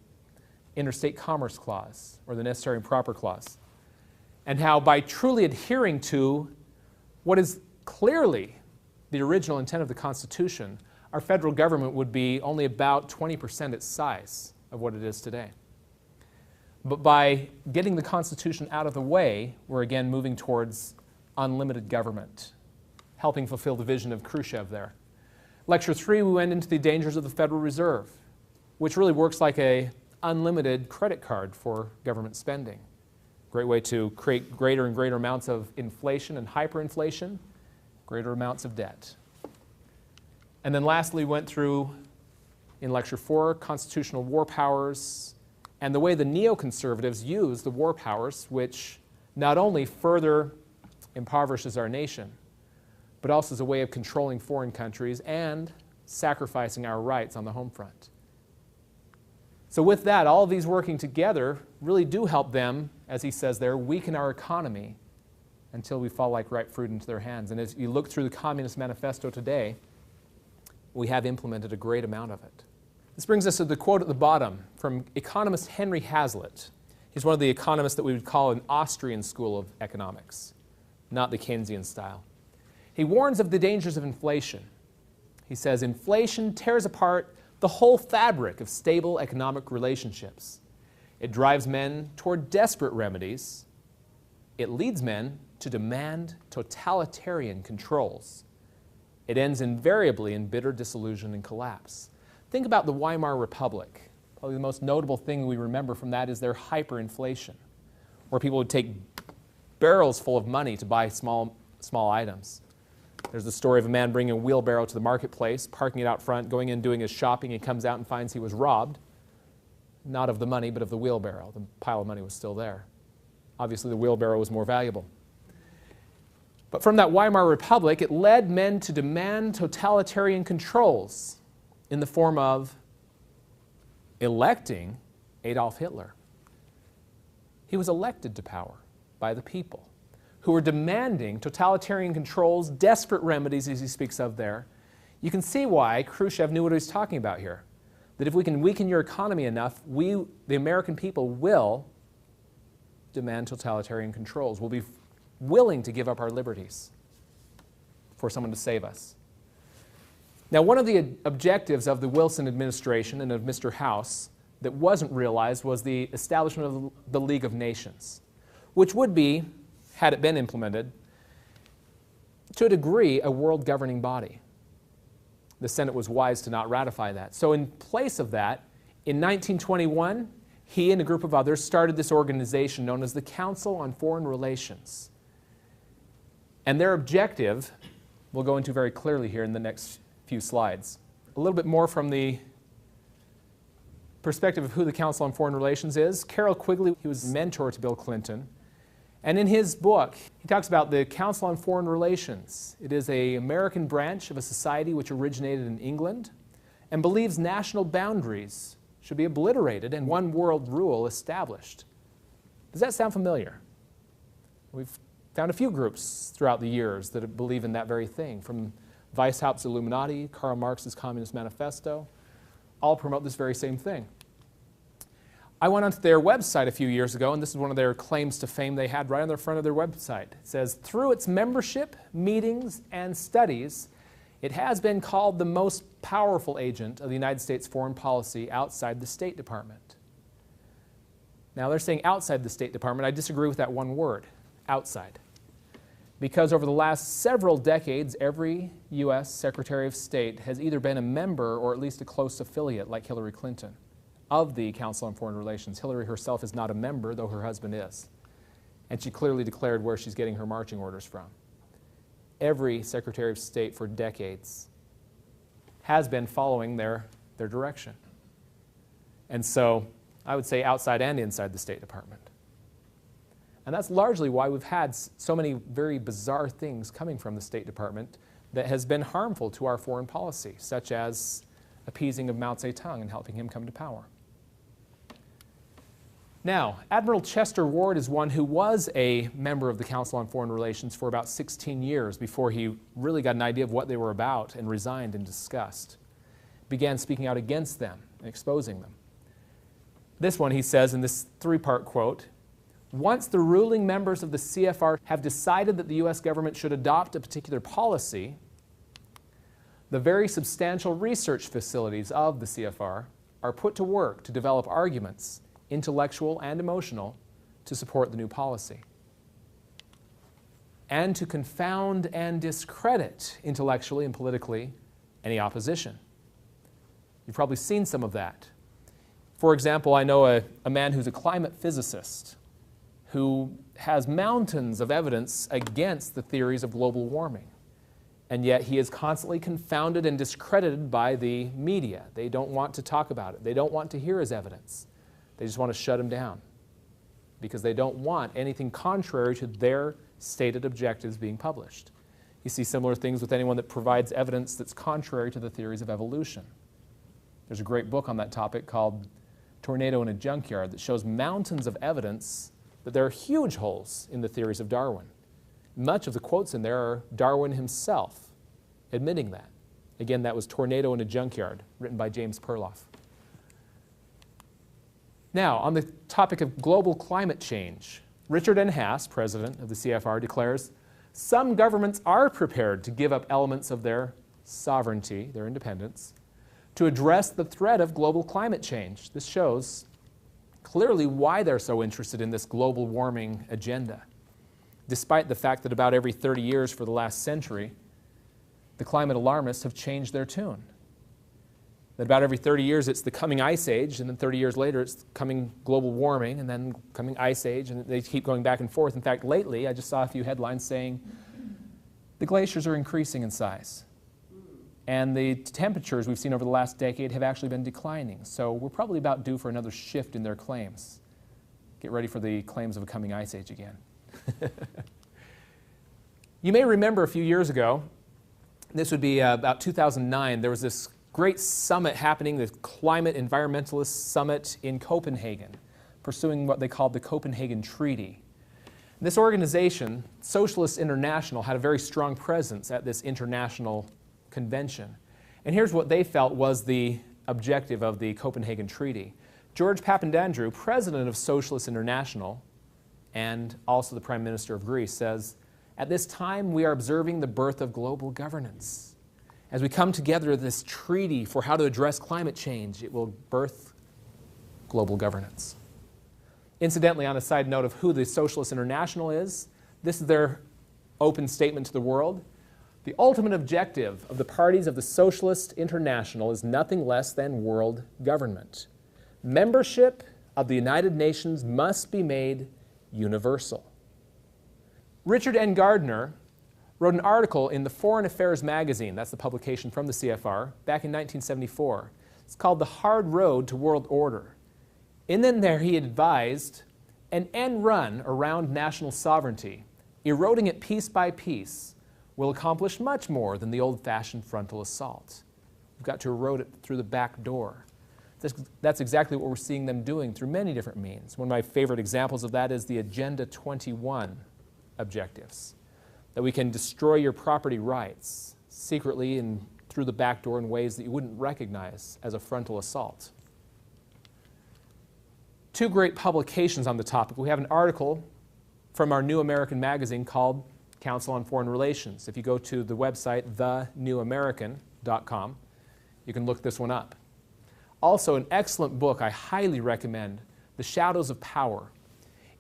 Interstate Commerce Clause, or the Necessary and Proper Clause. And how, by truly adhering to what is clearly the original intent of the Constitution, our federal government would be only about 20% its size of what it is today. But by getting the Constitution out of the way, we're again moving towards unlimited government, helping fulfill the vision of Khrushchev there. Lecture 3, we went into the dangers of the Federal Reserve, which really works like an unlimited credit card for government spending. Great way to create greater and greater amounts of inflation and hyperinflation, greater amounts of debt. And then lastly, we went through, in Lecture 4, constitutional war powers, and the way the neoconservatives use the war powers, which not only further impoverishes our nation, but also as a way of controlling foreign countries and sacrificing our rights on the home front. So with that, all of these working together really do help them, as he says there, weaken our economy until we fall like ripe fruit into their hands. And as you look through the Communist Manifesto today, we have implemented a great amount of it. This brings us to the quote at the bottom from economist Henry Hazlitt. He's one of the economists that we would call an Austrian school of economics, not the Keynesian style. He warns of the dangers of inflation. He says, inflation tears apart the whole fabric of stable economic relationships. It drives men toward desperate remedies. It leads men to demand totalitarian controls. It ends invariably in bitter disillusion and collapse. Think about the Weimar Republic. Probably the most notable thing we remember from that is their hyperinflation, where people would take barrels full of money to buy small items. There's the story of a man bringing a wheelbarrow to the marketplace, parking it out front, going in, doing his shopping, and comes out and finds he was robbed, not of the money, but of the wheelbarrow. The pile of money was still there. Obviously, the wheelbarrow was more valuable. But from that Weimar Republic, it led men to demand totalitarian controls in the form of electing Adolf Hitler. He was elected to power by the people, who were demanding totalitarian controls, desperate remedies, as he speaks of there. You can see why Khrushchev knew what he was talking about here. That if we can weaken your economy enough, we, the American people, will demand totalitarian controls. We'll be willing to give up our liberties for someone to save us. Now, one of the objectives of the Wilson administration and of Mr. House that wasn't realized was the establishment of the League of Nations, which would be, had it been implemented, to a degree, a world governing body. The Senate was wise to not ratify that. So in place of that, in 1921, he and a group of others started this organization known as the Council on Foreign Relations. And their objective, we'll go into very clearly here in the next few slides. A little bit more from the perspective of who the Council on Foreign Relations is. Carroll Quigley, he was a mentor to Bill Clinton. And in his book, he talks about the Council on Foreign Relations. It is an American branch of a society which originated in England and believes national boundaries should be obliterated and one world rule established. Does that sound familiar? We've found a few groups throughout the years that believe in that very thing, from Weishaupt's Illuminati, Karl Marx's Communist Manifesto, all promote this very same thing. I went onto their website a few years ago, and this is one of their claims to fame they had right on the front of their website. It says, through its membership, meetings, and studies, it has been called the most powerful agent of the United States foreign policy outside the State Department. Now, they're saying outside the State Department. I disagree with that one word, outside. Because over the last several decades, every U.S. Secretary of State has either been a member or at least a close affiliate, like Hillary Clinton, of the Council on Foreign Relations. Hillary herself is not a member, though her husband is. And she clearly declared where she's getting her marching orders from. Every Secretary of State for decades has been following their direction. And so I would say outside and inside the State Department. And that's largely why we've had so many very bizarre things coming from the State Department that has been harmful to our foreign policy, such as appeasing of Mao Zedong and helping him come to power. Now, Admiral Chester Ward is one who was a member of the Council on Foreign Relations for about 16 years before he really got an idea of what they were about and resigned in disgust. Began speaking out against them and exposing them. This one, he says in this three-part quote, once the ruling members of the CFR have decided that the U.S. government should adopt a particular policy, the very substantial research facilities of the CFR are put to work to develop arguments, intellectual and emotional, to support the new policy, and to confound and discredit intellectually and politically any opposition. You've probably seen some of that. For example, I know a man who's a climate physicist who has mountains of evidence against the theories of global warming. And yet he is constantly confounded and discredited by the media. They don't want to talk about it. They don't want to hear his evidence. They just want to shut him down because they don't want anything contrary to their stated objectives being published. You see similar things with anyone that provides evidence that's contrary to the theories of evolution. There's a great book on that topic called Tornado in a Junkyard that shows mountains of evidence that there are huge holes in the theories of Darwin. Much of the quotes in there are Darwin himself admitting that. Again, that was Tornado in a Junkyard, written by James Perloff. Now, on the topic of global climate change, Richard N. Haas, president of the CFR, declares, some governments are prepared to give up elements of their sovereignty, their independence, to address the threat of global climate change. This shows clearly why they're so interested in this global warming agenda, despite the fact that about every 30 years for the last century, the climate alarmists have changed their tune. That about every 30 years it's the coming ice age, and then 30 years later it's coming global warming, and then coming ice age, and they keep going back and forth. In fact, lately I just saw a few headlines saying the glaciers are increasing in size. And the temperatures we've seen over the last decade have actually been declining. So we're probably about due for another shift in their claims. Get ready for the claims of a coming ice age again. You may remember a few years ago, this would be about 2009, there was this great summit happening, the Climate Environmentalist Summit in Copenhagen, pursuing what they called the Copenhagen Treaty. And this organization, Socialist International, had a very strong presence at this international convention. And here's what they felt was the objective of the Copenhagen Treaty. George Papandreou, president of Socialist International and also the Prime Minister of Greece, says, "At this time we are observing the birth of global governance. As we come together with this treaty for how to address climate change, it will birth global governance." Incidentally, on a side note of who the Socialist International is, this is their open statement to the world. The ultimate objective of the parties of the Socialist International is nothing less than world government. Membership of the United Nations must be made universal. Richard N. Gardner wrote an article in the Foreign Affairs magazine, that's the publication from the CFR, back in 1974. It's called The Hard Road to World Order. In there he advised an end run around national sovereignty, eroding it piece by piece, will accomplish much more than the old-fashioned frontal assault. We've got to erode it through the back door. That's exactly what we're seeing them doing through many different means. One of my favorite examples of that is the Agenda 21 objectives, that we can destroy your property rights secretly and through the back door in ways that you wouldn't recognize as a frontal assault. Two great publications on the topic. We have an article from our New American magazine called Council on Foreign Relations. If you go to the website thenewamerican.com, you can look this one up. Also, an excellent book I highly recommend, The Shadows of Power.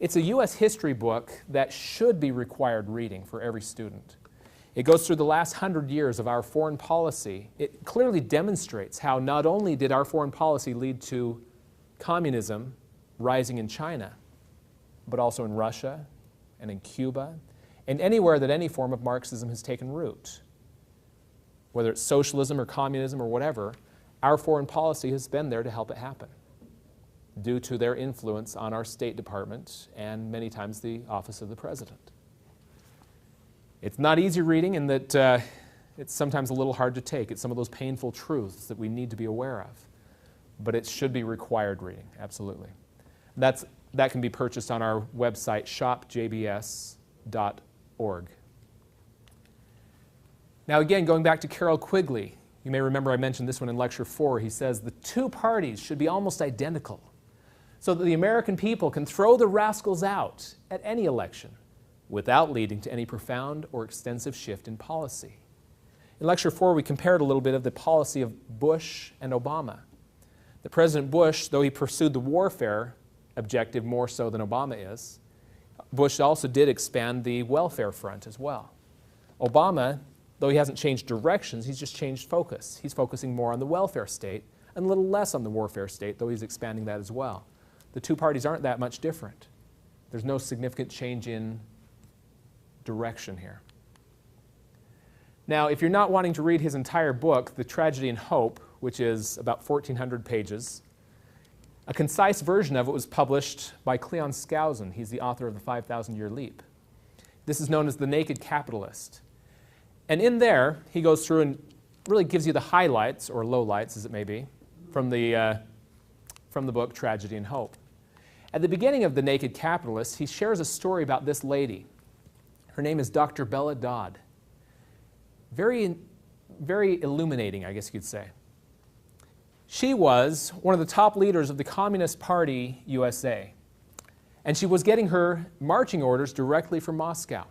It's a U.S. history book that should be required reading for every student. It goes through the last 100 years of our foreign policy. It clearly demonstrates how not only did our foreign policy lead to communism rising in China, but also in Russia and in Cuba, and anywhere that any form of Marxism has taken root. Whether it's socialism or communism or whatever, our foreign policy has been there to help it happen, due to their influence on our State Department and many times the office of the President. It's not easy reading in that it's sometimes a little hard to take. It's some of those painful truths that we need to be aware of. But it should be required reading, absolutely. That can be purchased on our website, shopjbs.org. Now again, going back to Carroll Quigley, you may remember I mentioned this one in Lecture 4. He says the two parties should be almost identical so that the American people can throw the rascals out at any election without leading to any profound or extensive shift in policy. In Lecture 4, we compared a little bit of the policy of Bush and Obama. The President Bush, though he pursued the warfare objective more so than Obama is, Bush also did expand the welfare front as well. Obama, though he hasn't changed directions, he's just changed focus. He's focusing more on the welfare state and a little less on the warfare state, though he's expanding that as well. The two parties aren't that much different. There's no significant change in direction here. Now, if you're not wanting to read his entire book, The Tragedy and Hope, which is about 1,400 pages, a concise version of it was published by Cleon Skousen. He's the author of The 5,000-Year Leap. This is known as The Naked Capitalist. And in there, he goes through and really gives you the highlights, or lowlights as it may be, from the book Tragedy and Hope. At the beginning of The Naked Capitalist, he shares a story about this lady. Her name is Dr. Bella Dodd. Very, very illuminating, I guess you could say. She was one of the top leaders of the Communist Party USA, and she was getting her marching orders directly from Moscow.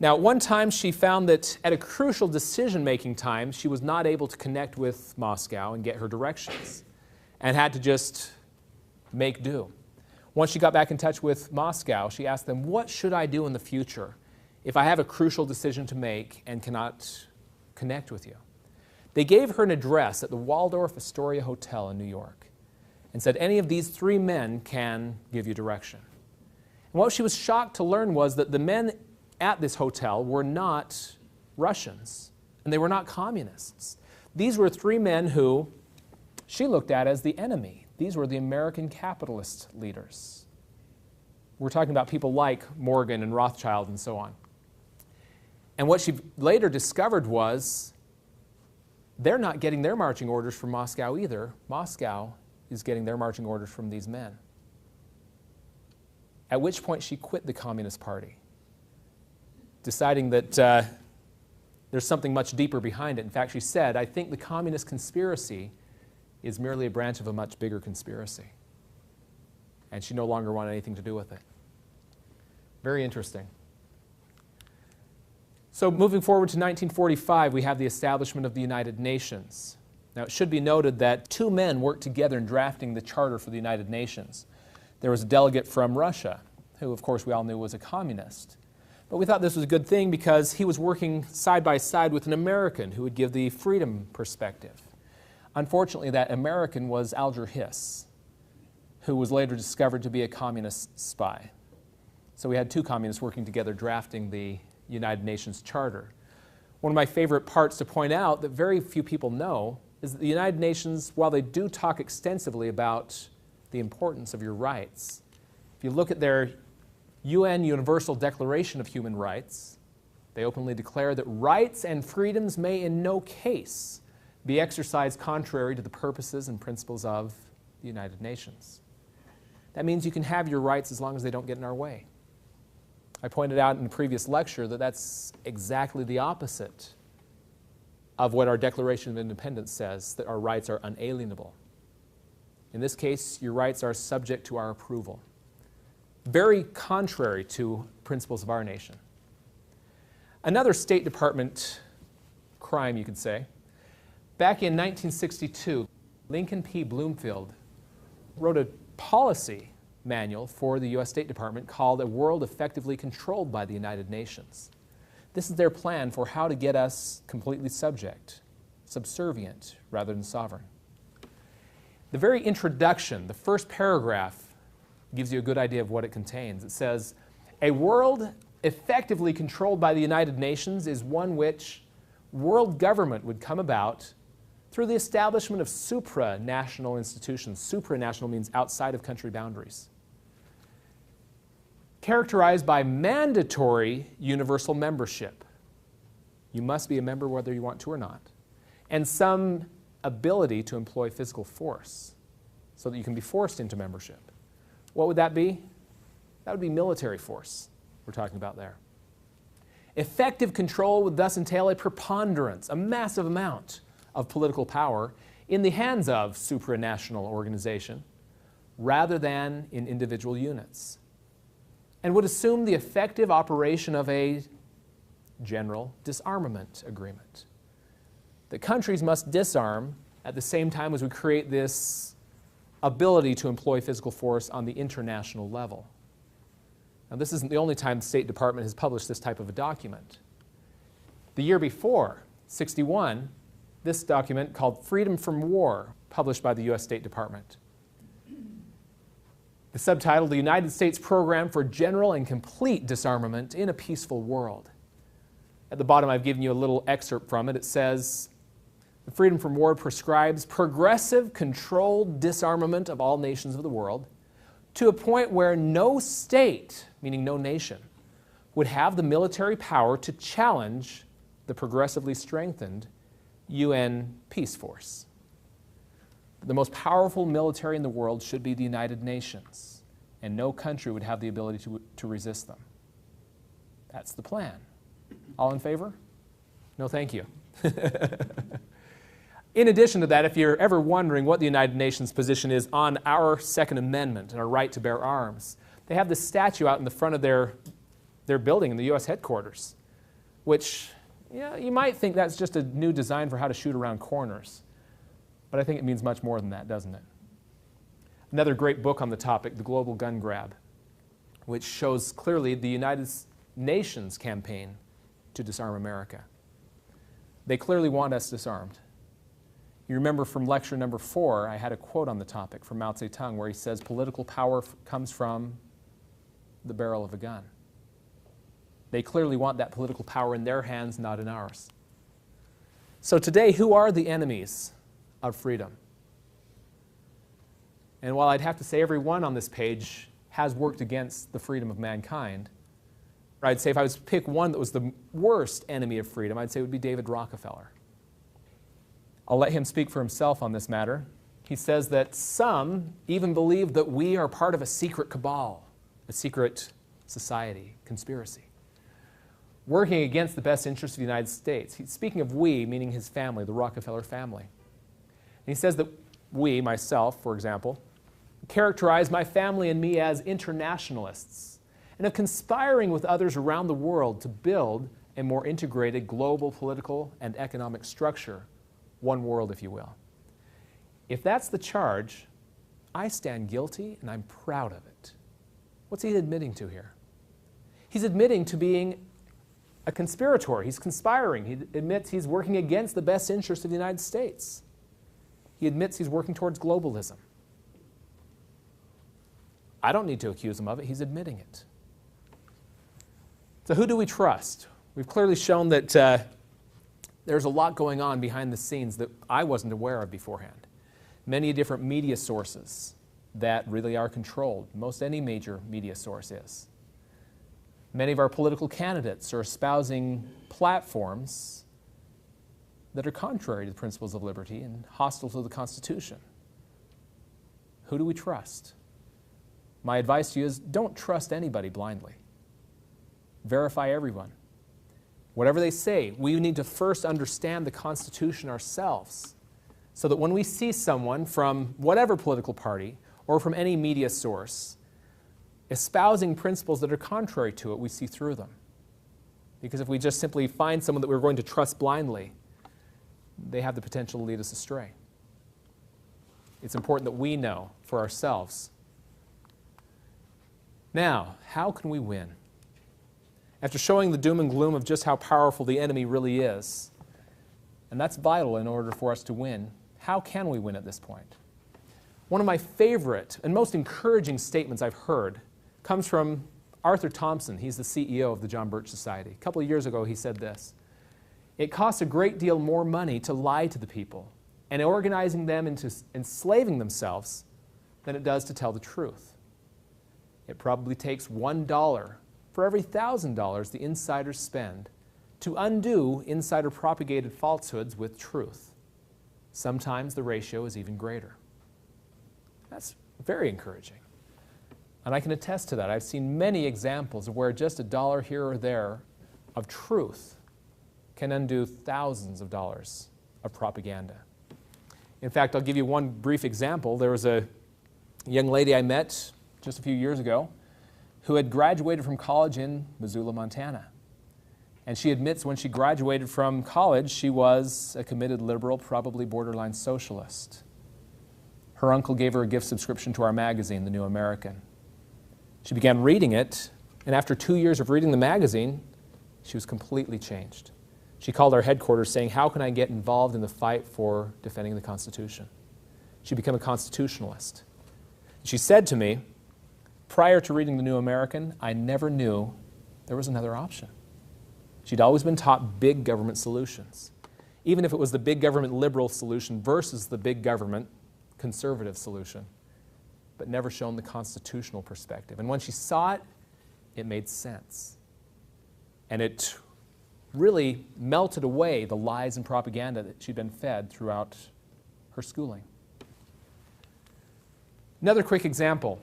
Now, at one time she found that at a crucial decision-making time, she was not able to connect with Moscow and get her directions, and had to just make do. Once she got back in touch with Moscow, she asked them, what should I do in the future if I have a crucial decision to make and cannot connect with you? They gave her an address at the Waldorf Astoria Hotel in New York and said, any of these 3 men can give you direction. And what she was shocked to learn was that the men at this hotel were not Russians, and they were not communists. These were 3 men who she looked at as the enemy. These were the American capitalist leaders. We're talking about people like Morgan and Rothschild and so on. And what she later discovered was they're not getting their marching orders from Moscow either. Moscow is getting their marching orders from these men. At which point she quit the Communist Party, deciding that there's something much deeper behind it. In fact, she said, I think the communist conspiracy is merely a branch of a much bigger conspiracy. And she no longer wanted anything to do with it. Very interesting. So moving forward to 1945, we have the establishment of the United Nations. Now, it should be noted that 2 men worked together in drafting the charter for the United Nations. There was a delegate from Russia, who, of course, we all knew was a communist. But we thought this was a good thing because he was working side by side with an American who would give the freedom perspective. Unfortunately, that American was Alger Hiss, who was later discovered to be a communist spy. So we had 2 communists working together drafting the United Nations Charter. One of my favorite parts to point out that very few people know is that the United Nations, while they do talk extensively about the importance of your rights, if you look at their UN Universal Declaration of Human Rights, they openly declare that rights and freedoms may in no case be exercised contrary to the purposes and principles of the United Nations. That means you can have your rights as long as they don't get in our way. I pointed out in a previous lecture that that's exactly the opposite of what our Declaration of Independence says, that our rights are unalienable. In this case, your rights are subject to our approval. Very contrary to principles of our nation. Another State Department crime, you could say. Back in 1962, Lincoln P. Bloomfield wrote a policy manual for the U.S. State Department called A World Effectively Controlled by the United Nations. This is their plan for how to get us completely subservient, rather than sovereign. The very introduction, the first paragraph, gives you a good idea of what it contains. It says, a world effectively controlled by the United Nations is one which world government would come about through the establishment of supranational institutions. Supranational means outside of country boundaries. Characterized by mandatory universal membership. You must be a member whether you want to or not. And some ability to employ physical force so that you can be forced into membership. What would that be? That would be military force we're talking about there. Effective control would thus entail a preponderance, a massive amount of political power in the hands of supranational organization rather than in individual units, and would assume the effective operation of a general disarmament agreement. The countries must disarm at the same time as we create this ability to employ physical force on the international level. Now, this isn't the only time the State Department has published this type of a document. The year before, 61, this document called Freedom from War, published by the U.S. State Department. The subtitle, The United States Program for General and Complete Disarmament in a Peaceful World. At the bottom, I've given you a little excerpt from it. It says, the Freedom from War prescribes progressive, controlled disarmament of all nations of the world to a point where no state, meaning no nation, would have the military power to challenge the progressively strengthened UN peace force. The most powerful military in the world should be the United Nations, and no country would have the ability to resist them. That's the plan. All in favor? No, thank you. In addition to that, if you're ever wondering what the United Nations position is on our Second Amendment and our right to bear arms, they have this statue out in the front of their building in the U.S. headquarters, which you might think that's just a new design for how to shoot around corners. But I think it means much more than that, doesn't it? Another great book on the topic, The Global Gun Grab, which shows clearly the United Nations campaign to disarm America. They clearly want us disarmed. You remember from lecture number 4, I had a quote on the topic from Mao Zedong where he says, political power comes from the barrel of a gun. They clearly want that political power in their hands, not in ours. So today, who are the enemies of freedom? And while I'd have to say everyone on this page has worked against the freedom of mankind, I'd say if I was to pick one that was the worst enemy of freedom, I'd say it would be David Rockefeller. I'll let him speak for himself on this matter. He says that some even believe that we are part of a secret cabal, a secret society, conspiracy, working against the best interests of the United States. He's speaking of we, meaning his family, the Rockefeller family. And he says that we, myself, for example, characterize my family and me as internationalists and of conspiring with others around the world to build a more integrated global political and economic structure, one world, if you will. If that's the charge, I stand guilty and I'm proud of it. What's he admitting to here? He's admitting to being a conspirator. He's conspiring. He admits he's working against the best interests of the United States. He admits he's working towards globalism. I don't need to accuse him of it. He's admitting it. So who do we trust? We've clearly shown that there's a lot going on behind the scenes that I wasn't aware of beforehand. Many different media sources that really are controlled. Most any major media source is. Many of our political candidates are espousing platforms that are contrary to the principles of liberty and hostile to the Constitution. Who do we trust? My advice to you is don't trust anybody blindly. Verify everyone. Whatever they say, we need to first understand the Constitution ourselves so that when we see someone from whatever political party or from any media source espousing principles that are contrary to it, we see through them. Because if we just simply find someone that we're going to trust blindly, they have the potential to lead us astray. It's important that we know for ourselves. Now, how can we win? After showing the doom and gloom of just how powerful the enemy really is, and that's vital in order for us to win, how can we win at this point? One of my favorite and most encouraging statements I've heard comes from Arthur Thompson. He's the CEO of the John Birch Society. A couple of years ago, he said this: "It costs a great deal more money to lie to the people and organizing them into enslaving themselves than it does to tell the truth. It probably takes $1 for every $1,000 the insiders spend to undo insider-propagated falsehoods with truth. Sometimes the ratio is even greater." That's very encouraging. And I can attest to that. I've seen many examples of where just $1 here or there of truth can undo thousands of dollars of propaganda. In fact, I'll give you one brief example. There was a young lady I met just a few years ago who had graduated from college in Missoula, Montana. And she admits when she graduated from college, she was a committed liberal, probably borderline socialist. Her uncle gave her a gift subscription to our magazine, The New American. She began reading it, and after 2 years of reading the magazine, she was completely changed. She called our headquarters saying, "How can I get involved in the fight for defending the Constitution?" She became a constitutionalist. She said to me, "Prior to reading The New American, I never knew there was another option." She'd always been taught big government solutions, even if it was the big government liberal solution versus the big government conservative solution, but never shown the constitutional perspective. And when she saw it, it made sense. And it really melted away the lies and propaganda that she'd been fed throughout her schooling. Another quick example.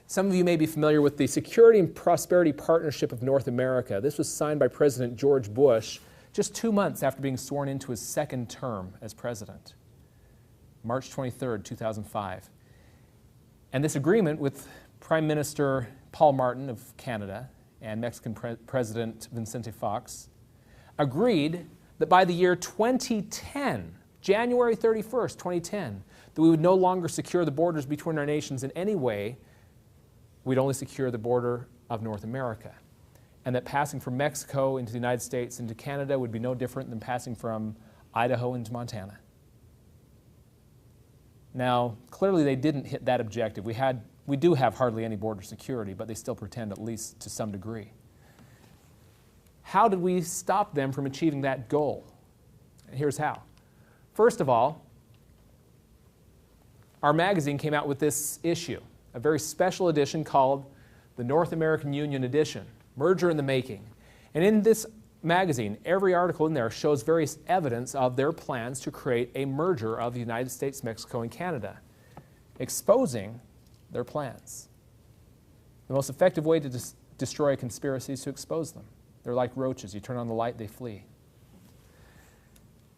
Some of you may be familiar with the Security and Prosperity Partnership of North America. This was signed by President George Bush just 2 months after being sworn into his second term as president, March 23rd, 2005. And this agreement with Prime Minister Paul Martin of Canada and Mexican President Vicente Fox agreed that by the year 2010, January 31st, 2010, that we would no longer secure the borders between our nations in any way. We'd only secure the border of North America. And that passing from Mexico into the United States into Canada would be no different than passing from Idaho into Montana. Now, clearly they didn't hit that objective. We do have hardly any border security, but they still pretend at least to some degree. How did we stop them from achieving that goal? Here's how. First of all, our magazine came out with this issue, a very special edition called the North American Union Edition, Merger in the Making. And in this magazine, every article in there shows various evidence of their plans to create a merger of the United States, Mexico, and Canada, exposing their plans. The most effective way to destroy a conspiracy is to expose them. They're like roaches. You turn on the light, they flee.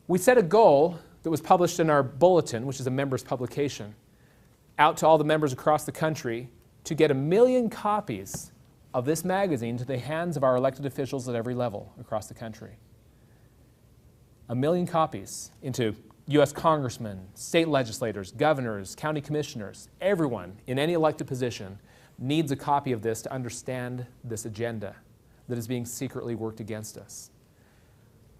We set a goal that was published in our bulletin, which is a members' publication, out to all the members across the country to get 1 million copies of this magazine to the hands of our elected officials at every level across the country. 1 million copies into U.S. congressmen, state legislators, governors, county commissioners. Everyone in any elected position needs a copy of this to understand this agenda that is being secretly worked against us.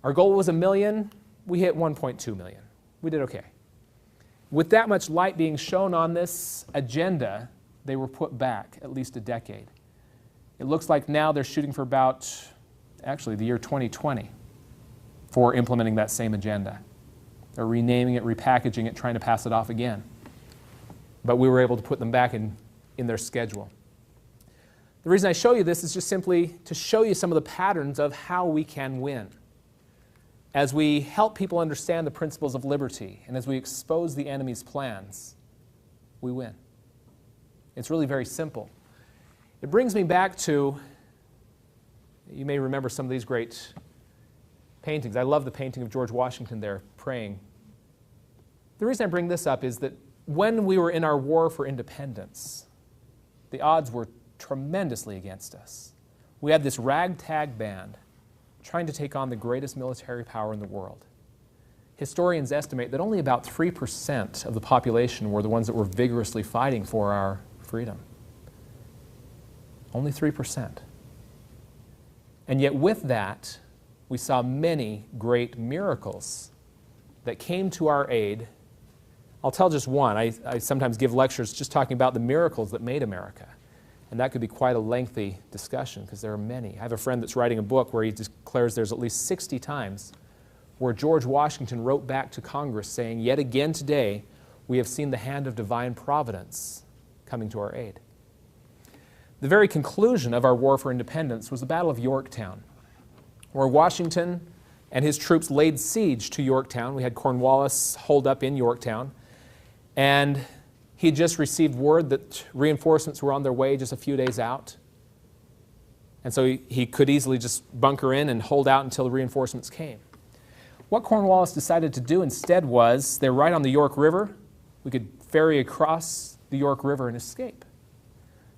Our goal was 1 million. We hit 1.2 million. We did okay. With that much light being shown on this agenda, they were put back at least a decade. It looks like now they're shooting for about, actually, the year 2020 for implementing that same agenda. They're renaming it, repackaging it, trying to pass it off again. But we were able to put them back in their schedule. The reason I show you this is just simply to show you some of the patterns of how we can win. As we help people understand the principles of liberty and as we expose the enemy's plans, we win. It's really very simple. It brings me back to, you may remember some of these great paintings. I love the painting of George Washington there praying. The reason I bring this up is that when we were in our war for independence, the odds were tremendously against us. We had this ragtag band trying to take on the greatest military power in the world. Historians estimate that only about 3% of the population were the ones that were vigorously fighting for our freedom. Only 3%. And yet with that, we saw many great miracles that came to our aid. I'll tell just one. I sometimes give lectures just talking about the miracles that made America. And that could be quite a lengthy discussion because there are many. I have a friend that's writing a book where he declares there's at least 60 times where George Washington wrote back to Congress saying, "Yet again today, we have seen the hand of divine providence coming to our aid." The very conclusion of our war for independence was the Battle of Yorktown, where Washington and his troops laid siege to Yorktown. We had Cornwallis holed up in Yorktown, and he had just received word that reinforcements were on their way just a few days out. And so he could easily just bunker in and hold out until the reinforcements came. What Cornwallis decided to do instead was, they're right on the York River. We could ferry across the York River and escape.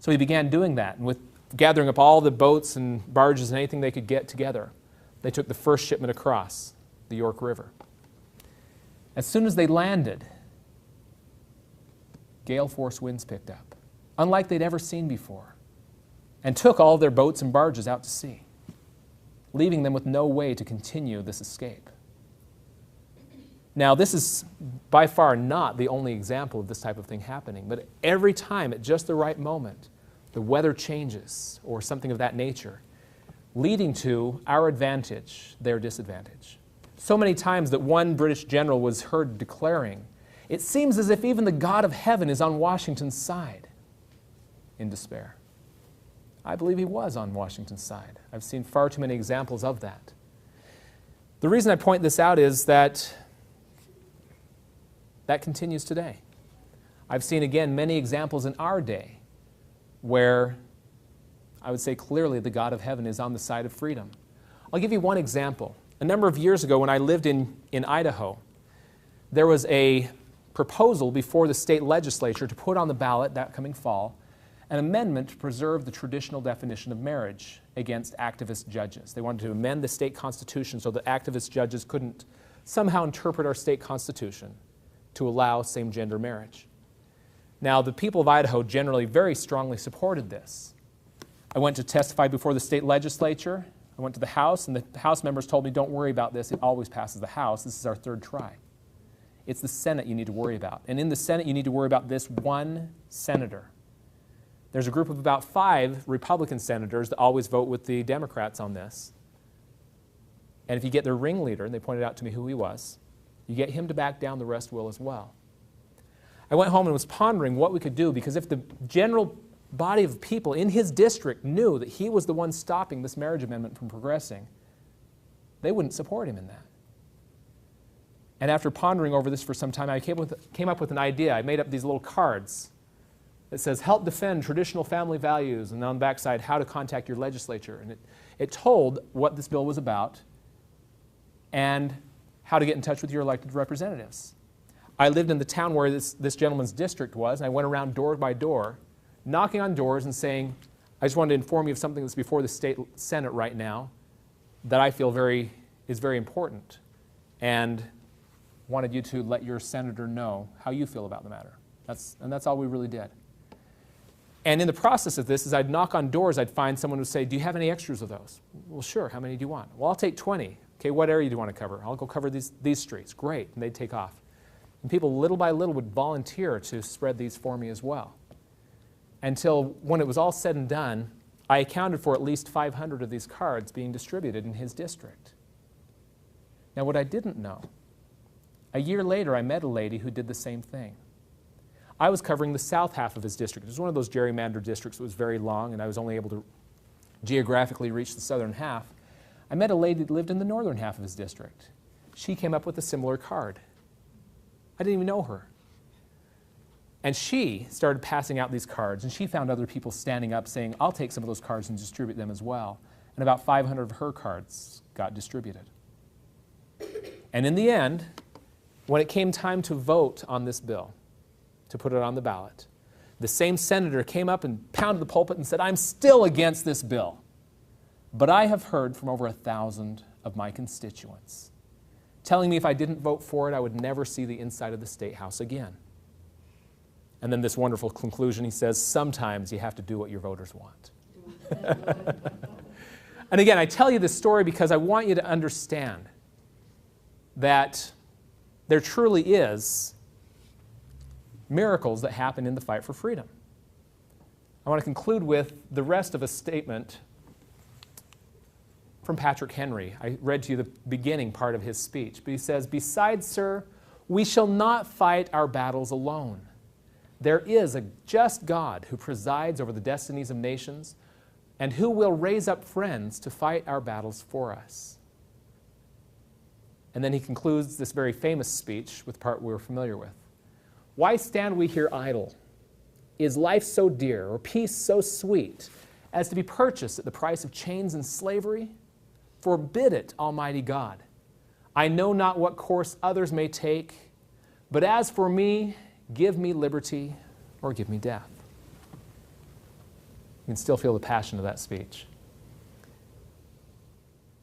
So he began doing that, and with gathering up all the boats and barges and anything they could get together, they took the first shipment across the York River. As soon as they landed, gale force winds picked up, unlike they'd ever seen before, and took all their boats and barges out to sea, leaving them with no way to continue this escape. Now, this is by far not the only example of this type of thing happening, but every time at just the right moment, the weather changes or something of that nature, leading to our advantage, their disadvantage. So many times that one British general was heard declaring, "It seems as if even the God of heaven is on Washington's side," in despair. I believe he was on Washington's side. I've seen far too many examples of that. The reason I point this out is that continues today. I've seen, again, many examples in our day where I would say clearly the God of heaven is on the side of freedom. I'll give you one example. A number of years ago when I lived in Idaho, there was a proposal before the state legislature to put on the ballot that coming fall an amendment to preserve the traditional definition of marriage against activist judges. They wanted to amend the state constitution so that activist judges couldn't somehow interpret our state constitution to allow same-gender marriage. Now, the people of Idaho generally very strongly supported this. I went to testify before the state legislature. I went to the House, and the House members told me, "Don't worry about this. It always passes the House. This is our third try." It's the Senate you need to worry about. And in the Senate, you need to worry about this one senator. There's a group of about 5 Republican senators that always vote with the Democrats on this. And if you get their ringleader, and they pointed out to me who he was, you get him to back down, the rest will as well. I went home and was pondering what we could do, because if the general body of people in his district knew that he was the one stopping this marriage amendment from progressing, they wouldn't support him in that. And after pondering over this for some time, I came up with an idea. I made up these little cards that says, help defend traditional family values, and on the backside, how to contact your legislature. And it told what this bill was about and how to get in touch with your elected representatives. I lived in the town where this gentleman's district was, and I went around door by door, knocking on doors and saying, I just wanted to inform you of something that's before the state Senate right now that I feel is very important, and wanted you to let your senator know how you feel about the matter. And that's all we really did. And in the process of this, as I'd knock on doors, I'd find someone who would say, do you have any extras of those? Well, sure. How many do you want? Well, I'll take 20. Okay, what area do you want to cover? I'll go cover these streets. Great. And they'd take off. And people, little by little, would volunteer to spread these for me as well. Until when it was all said and done, I accounted for at least 500 of these cards being distributed in his district. Now, what I didn't know, a year later, I met a lady who did the same thing. I was covering the south half of his district. It was one of those gerrymandered districts that was very long, and I was only able to geographically reach the southern half. I met a lady that lived in the northern half of his district. She came up with a similar card. I didn't even know her. And she started passing out these cards, and she found other people standing up saying, I'll take some of those cards and distribute them as well. And about 500 of her cards got distributed. And in the end, when it came time to vote on this bill, to put it on the ballot, the same senator came up and pounded the pulpit and said, I'm still against this bill. But I have heard from over 1,000 of my constituents telling me if I didn't vote for it, I would never see the inside of the State House again. And then this wonderful conclusion, he says, sometimes you have to do what your voters want. And again, I tell you this story because I want you to understand that there truly is miracles that happen in the fight for freedom. I want to conclude with the rest of a statement from Patrick Henry. I read to you the beginning part of his speech, but he says, besides, sir, we shall not fight our battles alone. There is a just God who presides over the destinies of nations and who will raise up friends to fight our battles for us. And then he concludes this very famous speech with the part we're familiar with. Why stand we here idle? Is life so dear, or peace so sweet, as to be purchased at the price of chains and slavery? Forbid it, Almighty God. I know not what course others may take, but as for me, give me liberty or give me death. You can still feel the passion of that speech.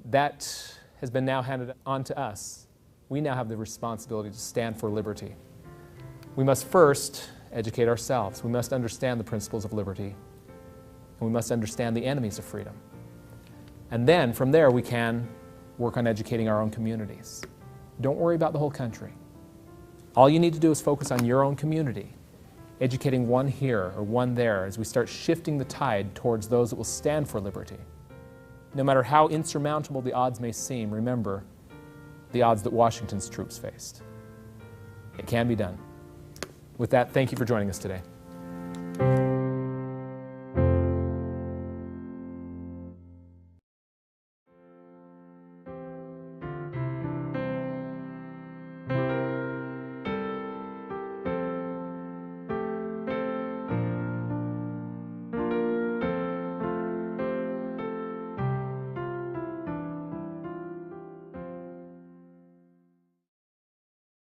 That has been now handed on to us. We now have the responsibility to stand for liberty. We must first educate ourselves. We must understand the principles of liberty. And we must understand the enemies of freedom. And then, from there, we can work on educating our own communities. Don't worry about the whole country. All you need to do is focus on your own community, educating one here or one there as we start shifting the tide towards those that will stand for liberty. No matter how insurmountable the odds may seem, remember the odds that Washington's troops faced. It can be done. With that, thank you for joining us today.